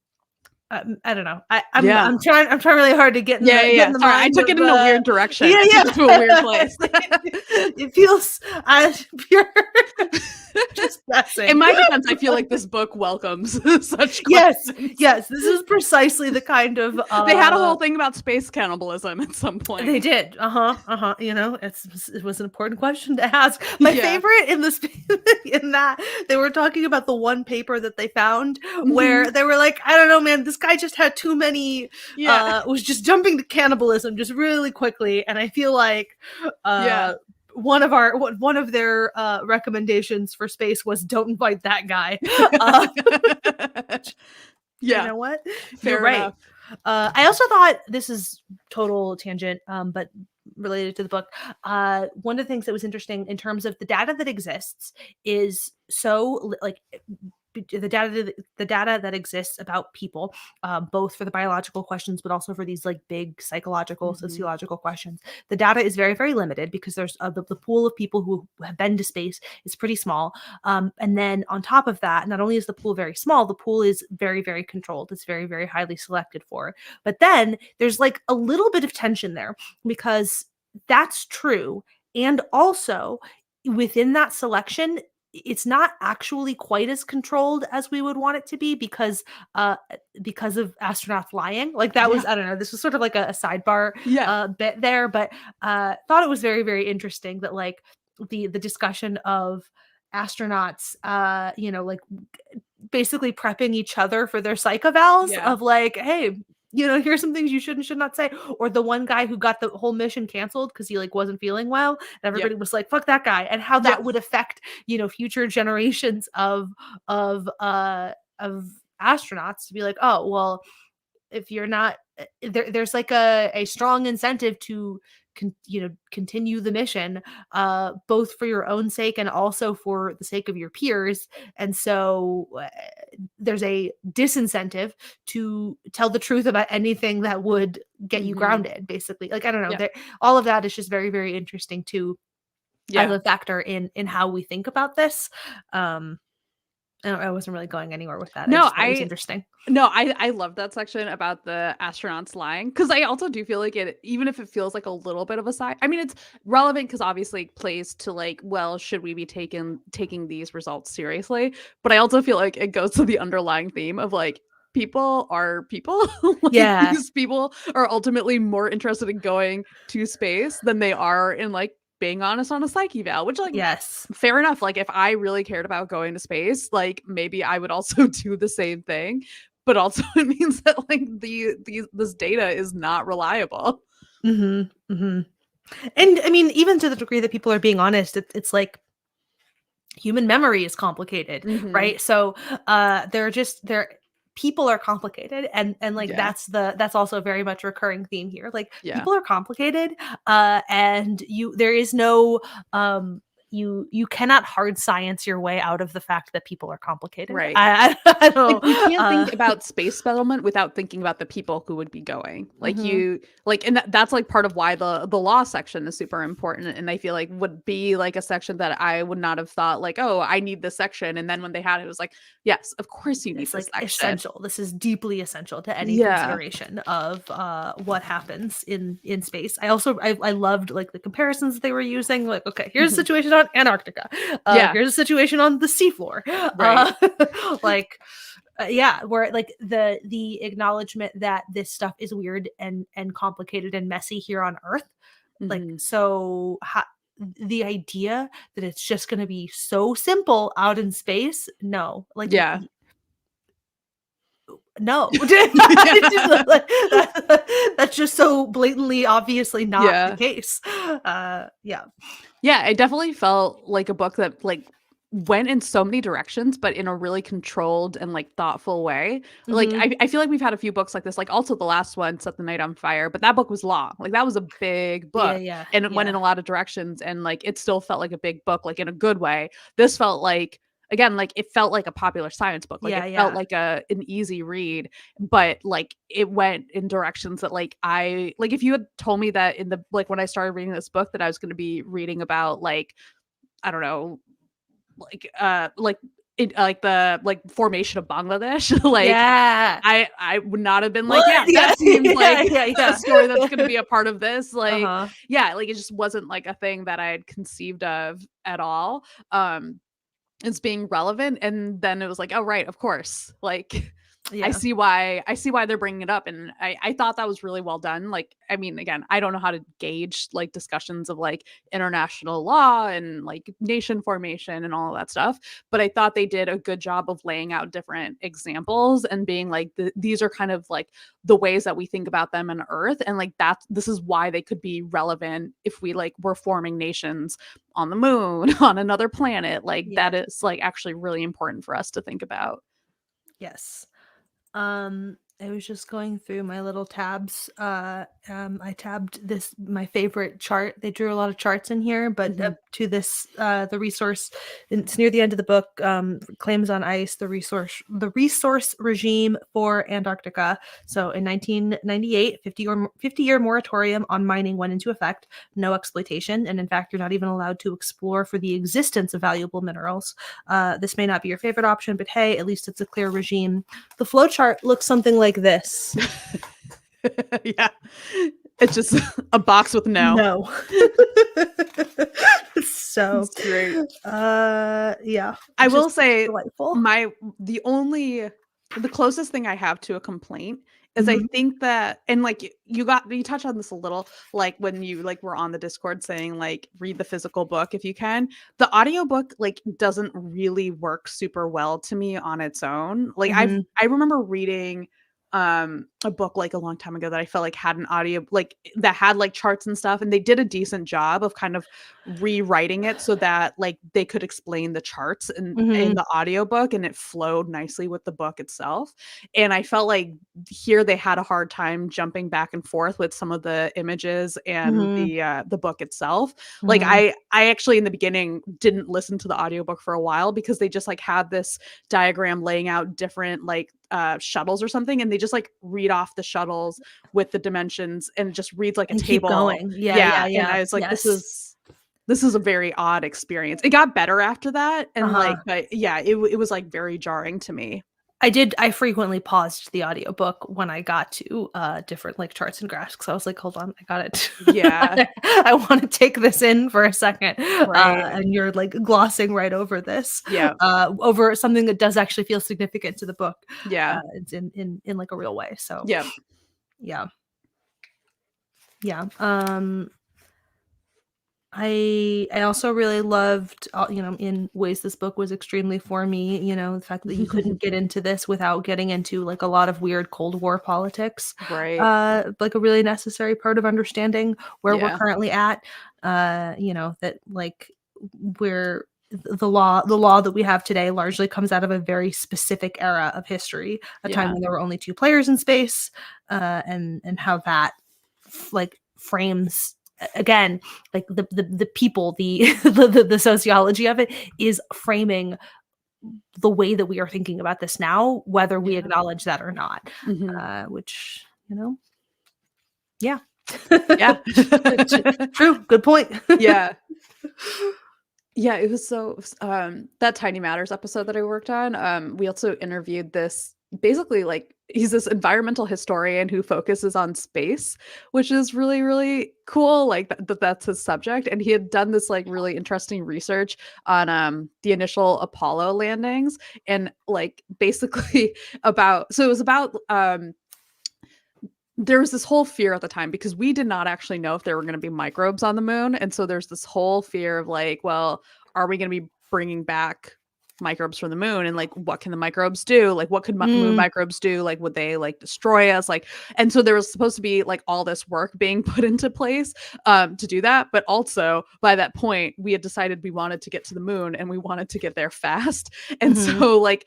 I don't know. Yeah. I'm trying really hard to Yeah, yeah, get yeah. in the Sorry, I mind took of it in a weird direction. yeah, I took it to a weird yeah. place. It's like, it feels as pure just In Messing. my defense, I feel like this book welcomes such Yes, questions. yes, this is precisely the kind of, They had a whole thing about space cannibalism at some they point. did. Uh-huh, uh-huh, you know, it was an important question to ask. My Yeah. favorite in this in that they were talking about the one paper that they found where Mhm. they were like, "I don't know, man, this guy just had too many Yeah. was just jumping to cannibalism just really quickly." And I feel like Yeah. uh one of their recommendations for space was don't invite that guy. Uh you Yeah. know what? You're Fair right. enough. I also thought this is total tangent, but related to the book. One of the things that was interesting in terms of the data that exists is like the data that exists about people, both for the biological questions, but also for these like big psychological, Mhm. sociological questions. The data is very, very limited because there's the pool of people who have been to space is pretty small. And then on top of that, not only is the pool very small, the pool is very, very controlled. It's very, very highly selected for. But then there's like a little bit of tension there because that's true. And also within that selection, it's not actually quite as controlled as we would want it to be uh because of astronauts lying. Like that Yeah. was, I don't know, this was sort of like a sidebar Yeah. bit there, but thought it was very, very interesting that like the discussion of astronauts you know, like basically prepping each other for their psych evals Yeah. of like, hey, you know, here's some things you should and should not say. Or the one guy who got the whole mission canceled because he like wasn't feeling well, and Yep. everybody was like, fuck that guy, and how Yep. that would affect, you know, future generations of astronauts to be like, oh well, if you're not there's like a strong incentive to you know, continue the mission, both for your own sake and also for the sake of your peers. And so there's a disincentive to tell the truth about anything that would get you Mhm. grounded, basically. Like, I don't know, Yep. there, all of that is just very, very interesting too, as Yeah. a factor in how we think about this. um I wasn't really going anywhere with that. I No, just thought it was I interesting. no, I love that section about the astronauts lying because I also do feel like it even if it feels like a little bit of a side I mean, it's relevant because obviously it plays to, like, well, should we be taking these results seriously? But I also feel like it goes to the underlying theme of, like, people are people. Like, Yeah. these people are ultimately more interested in going to space than they are in, like, being honest on a psych eval, which, like, Yes. fair enough. Like, if I really cared about going to space, like, maybe I would also do the same thing, but also it means that, like, this data is not reliable. Mhm, mhm. And I mean, even to the degree that people are being honest, it's like human memory is complicated, Mhm. right? So they're just they're people are complicated, and like Yeah. that's also a very much recurring theme here. Like Yeah. people are complicated, and there is no you cannot hard science your way out of the fact that people are complicated. Right. I Like, don't you can't think about space settlement without thinking about the people who would be going. Like, Mhm. and that's, like, part of why the law section is super important, and I feel like would be, like, a section that I would not have thought, like, "Oh, I need this section," and then when they had it, it was like, "Yes, of course you need It's this like section." essential. This is deeply essential to any Yeah. consideration of what happens in space. I loved like the comparisons they were using. Like, okay, here's a Mhm. situation on Antarctica. Yeah. Here's a situation on the seafloor. Right. Like, yeah, where like the acknowledgement that this stuff is weird and complicated and messy here on Earth. Like, Mhm. so the idea that it's just going to be so simple out in space, no, like Yeah. no. It's just like, that's just so blatantly, obviously not the Yeah. case. Yeah. Yeah, it definitely felt like a book that, like, went in so many directions, but in a really controlled and, like, thoughtful way. Like, Mhm. I feel like we've had a few books like this, like, also the last one, Set the Night on Fire, but that book was long. Like, that was a big Yeah, book, yeah, and it went yeah. in a lot of directions, and, like, it still felt like a big book, like, in a good way. This felt like again, like, it felt like a popular science book. Like, Yeah, it felt yeah. like an easy read, but, like, it went in directions that, like, if you had told me that in the like, when I started reading this book that I was gonna be reading about, like, I don't know, like it like the like formation of Bangladesh, like Yeah. I would not have been like, What? yeah, Yeah. that seems like Yeah, yeah, a yeah. story that's gonna be a part of this. Like, Uh-huh. yeah, like it just wasn't like a thing that I had conceived of at all. Um as being relevant, and then it was like, oh right, of course, like Yeah. I see why they're bringing it up, and I thought that was really well done. Like, I mean, again, I don't know how to gauge like discussions of like international law and like nation formation and all of that stuff, but I thought they did a good job of laying out different examples and being like these are kind of like the ways that we think about them on earth, and like that this is why they could be relevant if we like were forming nations on the moon, on another planet. Like Yeah. that is like actually really important for us to think about. Yes. I was just going through my little tabs. I tabbed this my favorite chart. They drew a lot of charts in here, but Mhm. to this, the resource. It's near the end of the book. Claims on ice, the resource regime for Antarctica. So in 1998, 50-year moratorium on mining went into effect. No exploitation, and in fact, you're not even allowed to explore for the existence of valuable minerals. This may not be your favorite option, but hey, at least it's a clear regime. The flowchart looks something like this. Yeah. It's just a box with no. No. So, It's great. yeah, I will just say delightful. my the only the closest thing I have to a complaint is I Mhm, think that, and like you touched on this a little, like when you like were on the Discord saying like read the physical book if you can. The audiobook like doesn't really work super well to me on its own. Like mhm, I remember reading a book like a long time ago that I felt like had an audio like that had like charts and stuff, and they did a decent job of kind of rewriting it so that like they could explain the charts in mhm, the audiobook, and it flowed nicely with the book itself. And I felt like here they had a hard time jumping back and forth with some of the images and mhm, the book itself. Like mhm, I actually in the beginning didn't listen to the audiobook for a while because they just like had this diagram laying out different like shuttles or something, and they just like read off the shuttles with the dimensions, and it just reads like a and keep table. going. Yeah, Yeah, yeah, and yeah. I was like, Yes. this is a very odd experience. It got better after that, and Uh-huh. like, but yeah, it was like very jarring to me. I frequently paused the audiobook when I got to, different, like, charts and graphs because I was like, "Hold on, I got it. Yeah, I wanna take this in for a second," right. and you're, like, glossing right over this, Yeah, over something that does actually feel significant to the book, yeah, it's in, like, a real way, so, yeah. yeah, yeah, I also really loved, in ways this book was extremely for me, the fact that you couldn't get into this without getting into, like, a lot of weird Cold War politics, Right. like, a really necessary part of understanding where we're Yeah, currently at, that, like, where the law that we have today largely comes out of a very specific era of history, a time yeah, when there were only 2 players in space, and how that like, frames again, like the people, the sociology of it is framing the way that we are thinking about this now, whether we yeah. acknowledge that or not. Mhm. Which, yeah. Yeah. True, good point. Yeah. Yeah, it was so that Tiny Matters episode that I worked on, we also interviewed this basically like he's this environmental historian who focuses on space, which is really, really cool. Like that's his subject. And he had done this like really interesting research on the initial Apollo landings and like basically about so it was about there was this whole fear at the time because we did not actually know if there were going to be microbes on the moon, and so there's this whole fear of like, well, are we going to be bringing back microbes from the moon, and like what can the microbes do, like what could moon Mm, microbes do, like would they like destroy us, like, and so there was supposed to be like all this work being put into place to do that, but also by that point we had decided we wanted to get to the moon and we wanted to get there fast, and mhm, so like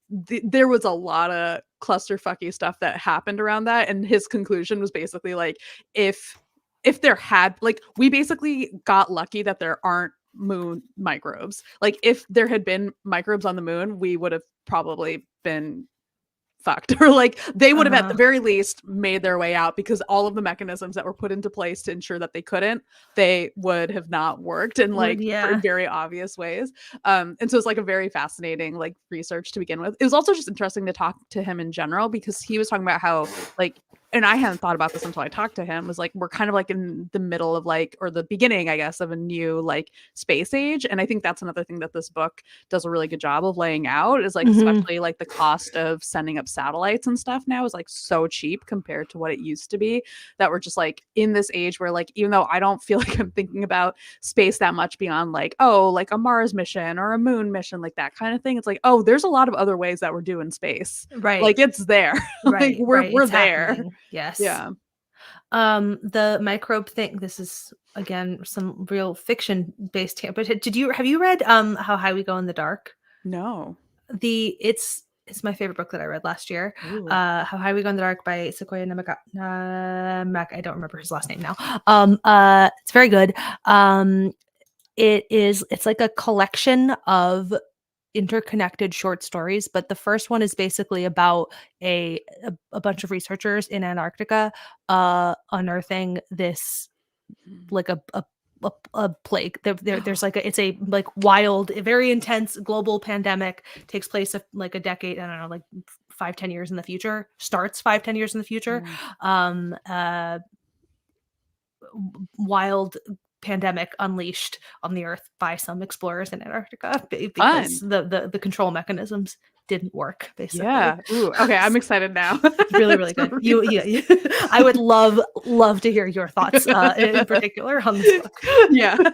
there was a lot of clusterfucky stuff that happened around that, and his conclusion was basically like if there had like we basically got lucky that there aren't moon microbes. Like if there had been microbes on the moon, we would have probably been fucked or like they would have at the uh-huh, very least made their way out because all of the mechanisms that were put into place to ensure that they couldn't, they would have not worked in would like yeah, very obvious ways. And so it's like a very fascinating like research to begin with. It was also just interesting to talk to him in general because he was talking about how like and I hadn't thought about this until I talked to him, was like we're kind of like in the middle of like, or the beginning, I guess, of a new like space age. And I think that's another thing that this book does a really good job of laying out, is like Mhm. especially like the cost of sending up satellites and stuff now is like so cheap compared to what it used to be, that we're just like in this age where like, even though I don't feel like I'm thinking about space that much beyond like, oh, like a Mars mission or a moon mission, like that kind of thing, it's like, oh, there's a lot of other ways that we're doing space. Right. Like it's there. Like Right, right, we're it's there. happening, yes. Yeah. The microbe thing, this is, again, some real fiction-based but have you read, How High We Go in the Dark? No. It's my favorite book that I read last year. Ooh. How High We Go in the Dark by Sequoia I don't remember his last name now. It's very good. It's like a collection of interconnected short stories, but the first one is basically about a bunch of researchers in Antarctica unearthing this, Mhm. like a plague. There's like it's a like wild, very intense global pandemic, takes place like a decade, I don't know, like 5-10 years in the future, starts 5-10 years in the future. Mm. um uh Wild pandemic unleashed on the earth by some explorers in Antarctica, because Fun. the control mechanisms didn't work, basically. Yeah. Ooh. Okay. I'm excited now. It's really, really To good. read Yeah, I would love to hear your thoughts, in that. particular, on this book. Yeah. I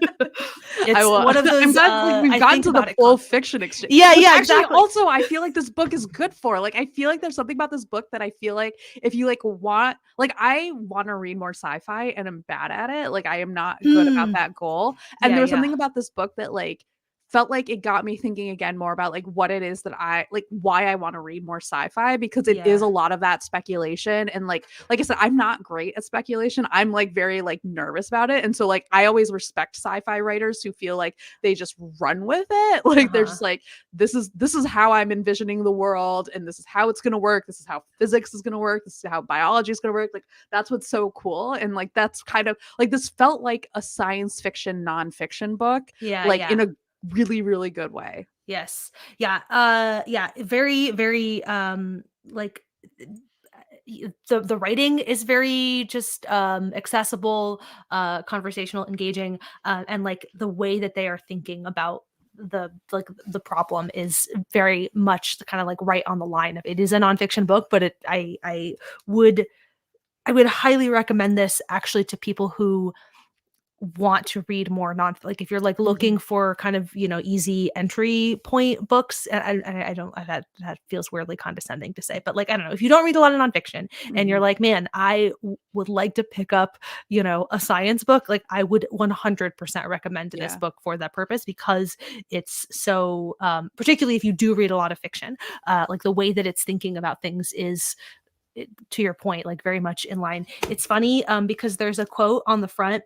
It's will. one of I'm those, glad like we've I gotten think to the about it full constantly. fiction exchange, Yeah, which yeah, actually exactly. also I feel like this book is good for. Like I feel like there's something about this book that I feel like if you like want, like I want to read more sci-fi and I'm bad at it. Like I am not good about Mm. that goal. And Yeah, there was yeah. something about this book that like felt like it got me thinking again more about like what it is that I like, why I want to read more sci-fi, because it is Yeah. a lot of that speculation. And like I said, I'm not great at speculation. I'm like very like nervous about it. And so like I always respect sci-fi writers who feel like they just run with it. Like they're Uh-huh. just like, this is how I'm envisioning the world, and this is how it's gonna work. This is how physics is gonna work. This is how biology is gonna work. Like that's what's so cool. And like that's kind of like, this felt like a science fiction nonfiction book, Yeah, like in yeah. a really, really good way. Yes. Yeah. Yeah. Very, very, like, the writing is very just accessible, conversational, engaging, and like the way that they are thinking about the problem is very much kind of like right on the line of, it is a nonfiction book, but would I would highly recommend this actually to people who want to read more like, if you're like looking Mhm. for kind of, easy entry point books. And I don't, that feels weirdly condescending to say, but like, I don't know, if you don't read a lot of nonfiction and you're Mhm. like, man, would like to pick up, a science book, like I would 100% recommend this Yeah. book for that purpose, because it's so, particularly if you do read a lot of fiction, like the way that it's thinking about things is, to your point, like very much in line. It's funny, because there's a quote on the front,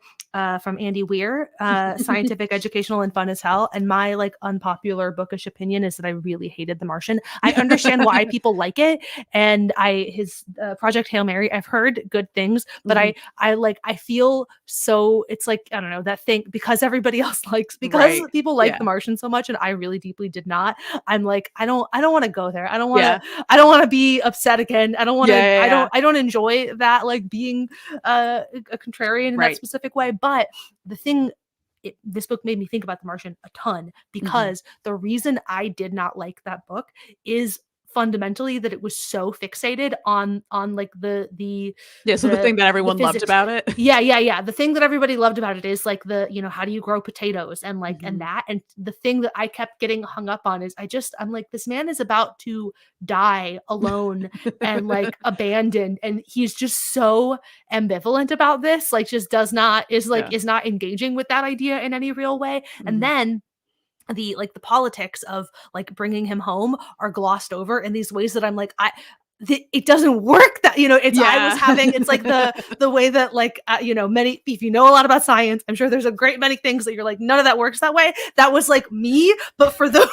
from Andy Weir, scientific, educational, and fun as hell. And my like unpopular bookish opinion is that I really hated The Martian. I understand why people like it, and his Project Hail Mary, I've heard good things, but Mhm. I feel so, it's like, I don't know, that thing, because everybody else likes, because Right. people like Yeah. The Martian so much, and I really deeply did not. I'm like, I don't want to go there. Yeah. I don't want to be upset again. Yeah, yeah, yeah. I don't enjoy that, like being a contrarian in that Right. specific way. But the thing, this book made me think about The Martian a ton, Mhm. because the reason I did not like that book is fundamentally that it was so fixated on like Yeah, so the thing that the everyone loved physics. about it. Yeah, yeah, yeah. The thing that everybody loved about it is like how do you grow potatoes, and like, and Mhm. that. And the thing that I kept getting hung up on is, I'm like, this man is about to die alone and like abandoned, and he's just so ambivalent about this, like just does not Yeah. is not engaging with that idea in any real way. And Mhm. then the politics of like bringing him home are glossed over in these ways that I'm like, it doesn't work, that, it's, I was Yeah. having, it's like the way that like, many, if you know a lot about science, I'm sure there's a great many things that you're like, none of that works that way. That was like me, but for those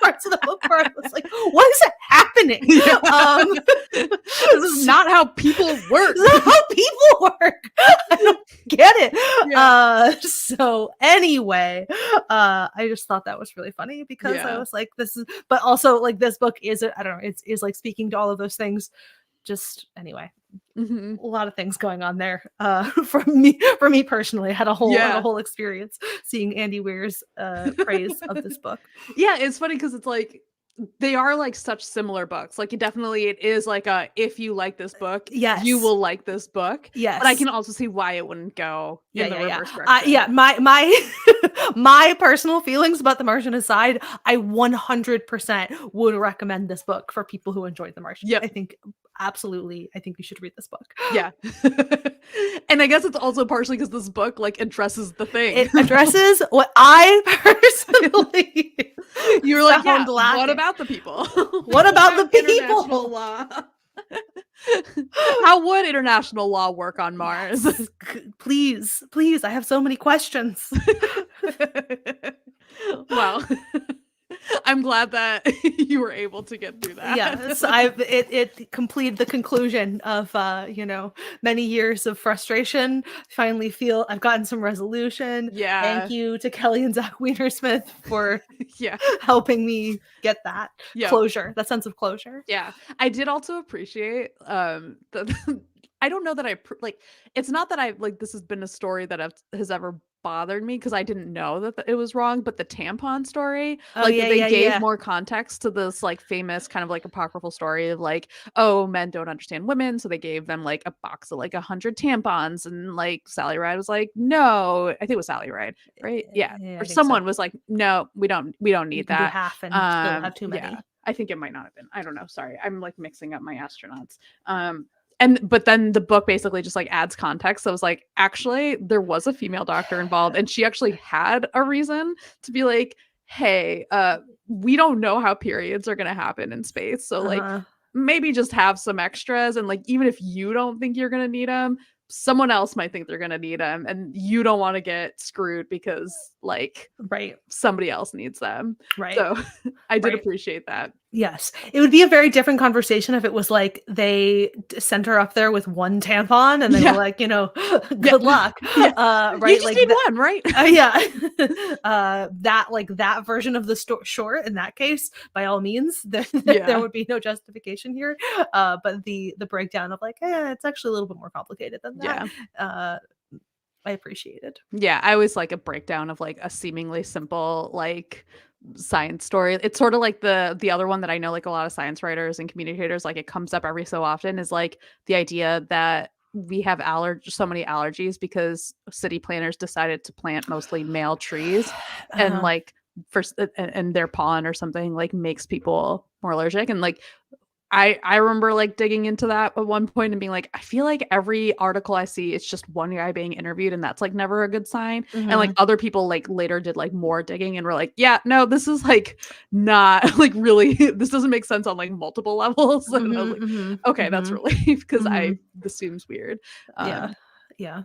parts of the book where I was like, what is happening? Yeah. um This is not how people work. Is that how people work? I don't get it. Yeah. So anyway, I just thought that was really funny, because I Yeah. was like, this is, but also like this book is, I don't know, it's is like speaking to all of those things. Just anyway. Mhm. A lot of things going on there, for me personally. I had a Yeah. whole experience seeing Andy Weir's, praise of this book. Yeah, it's funny because it's like they are, like, such similar books. Like, it is like a, "If you like this book, you Yes. will like this book," but I Yes. can also see why it wouldn't go Yeah, in the yeah, yeah. reverse direction. Yeah, my my personal feelings about The Martian aside, I 100% would recommend this book for people who enjoyed The Martian. I Yep. think absolutely, I think you should read this book. Yeah. And I guess it's also partially because this book, like, addresses the thing. It addresses what I personally You were like, "Yeah, found what lacking. about the people? What What about the about international people? law?" How would international law work on Mars? Yes, please, please, I have so many questions. Well, I'm glad that you were able to get through Yes, that. it completed the conclusion of, many years of frustration. Finally feel I've gotten some resolution. Thank Yeah. you to Kelly and Zach Weinersmith for Yeah. helping me get that Yep. closure, that sense of closure. Yeah. I did also appreciate, the I don't know that like, it's not that I like, this has been a story that has ever bothered me because I didn't know that it was wrong, but the tampon story, Oh, like, yeah, that they yeah, gave yeah. more context to this, like, famous kind of, like, apocryphal story of, like, oh, men don't understand women, so they gave them, like, a box of, like, 100 tampons, and, like, Sally Ride was like, "No." I think it was Sally Ride, right? Yeah. Yeah, Or I think so. someone was like, "No, we don't You need can do that." half and still have too Yeah. many. I think it might not have been. I don't know, sorry. I'm, like, mixing up my astronauts. And but then the book basically just, like, adds context. So I was like, actually, there was a female doctor involved, and she actually had a reason to be like, "Hey, we don't know how periods are gonna happen in space, so, like, Uh-huh. maybe just have some extras, and, like, even if you don't think you're gonna need them, someone else might think they're gonna need them, and you don't wanna get screwed because, like, Right, somebody else needs them." right, So, I did right. appreciate that. Yes. It would be a very different conversation if it was like they sent her up there with 1 tampon and they were Yeah. like, Yeah. "Good luck." Yeah. You Right? just Like need that. one, right? Yeah. That version of the sure, in that case, by all means, there Yeah. would be no justification here. But the breakdown of like, it's actually a little bit more complicated than that. Yeah. Uh, I appreciated. Yeah, I always like a breakdown of, like, a seemingly simple, like, science story. It's sorta like the other one that I know, like, a lot of science writers and communicators, like, it comes up every so often is, like, the idea that we have so many allergies because city planners decided to plant mostly male trees, and, Uh, like, first and their pollen or something, like, makes people more allergic, and, like, I remember, like, digging into that at one point and being like, "I feel like every article I see, it's just one guy being interviewed, and that's, like, never a good sign." And, like, mhm. other people, like, later did, like, more digging and were like, "Yeah, no, this is, like, not, like, really this doesn't make sense on, like, multiple levels." And I was Mhm, like, mhm, "Okay, that's mhm, relief because mhm. this seems weird." Yeah. Um, Yeah.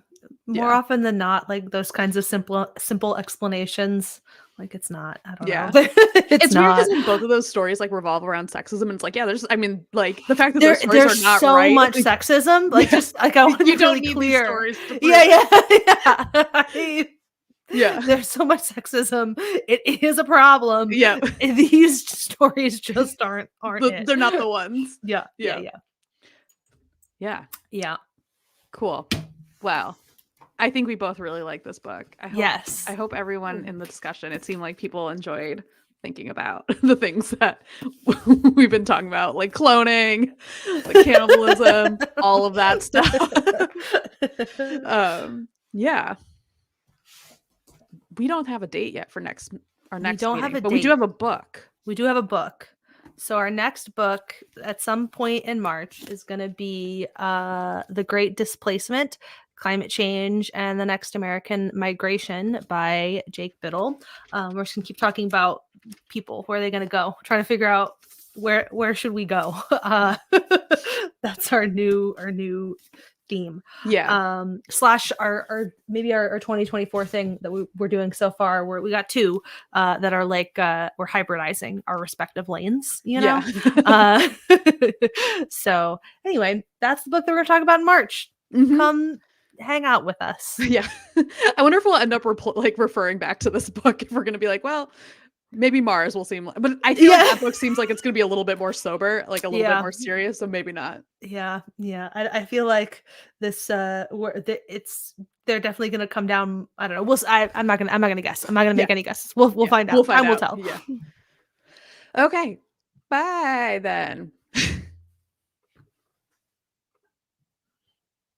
More yeah. often than not, like, those kinds of simple explanations, like, it's not, I don't know. Yeah. It's It's weird because not. like, both of those stories, like, revolve around sexism, and it's like, yeah, the's I mean, like, the fact that those stories are There's not so right, much like sexism, like, yeah. just like, I wanna be You don't really need these clear. stories to Yeah, prove it. yeah, yeah. I Yeah. There's so much sexism. It is a problem. Yeah. These stories just aren't it. They're not the ones. Yeah, yeah, Yeah. yeah. Yeah. Yeah. Cool. Wow. I think we both really like this book. I Yes. hope everyone in the discussion, it seemed like people enjoyed thinking about the things that we've been talking about, like cloning, like cannibalism, all of that stuff. Yeah. We don't have a date yet for our We next don't have meeting, a but we do have date. a book. We do have a book. So our next book at some point in March is going to be The Great Displacement, Climate Change and the Next American Migration by Jake Biddle. We're just going to keep talking about people. Where are they going to go? Trying to figure out where should we go? That's our new theme. Yeah. Slash our maybe our 2024 thing that we're doing so far, where we got two that are like we're hybridizing our respective lanes, Yeah. uh so anyway, that's the book that we're gonna talk about in March. Mhm. Come hang out with us. Yeah. I wonder if we'll end up referring back to this book if we're gonna be like, well, Maybe Mars will seem but I feel like Yeah. that book seems like it's gonna be a little bit more sober, like, a little bit Yeah. more serious, so maybe not. Yeah, yeah. I feel like this it's they're definitely gonna come down. I don't know. I'm not gonna guess. I'm not gonna Yeah, make any guesses. We'll yeah, find we'll out. find Time will out, tell. yeah. Okay, bye then.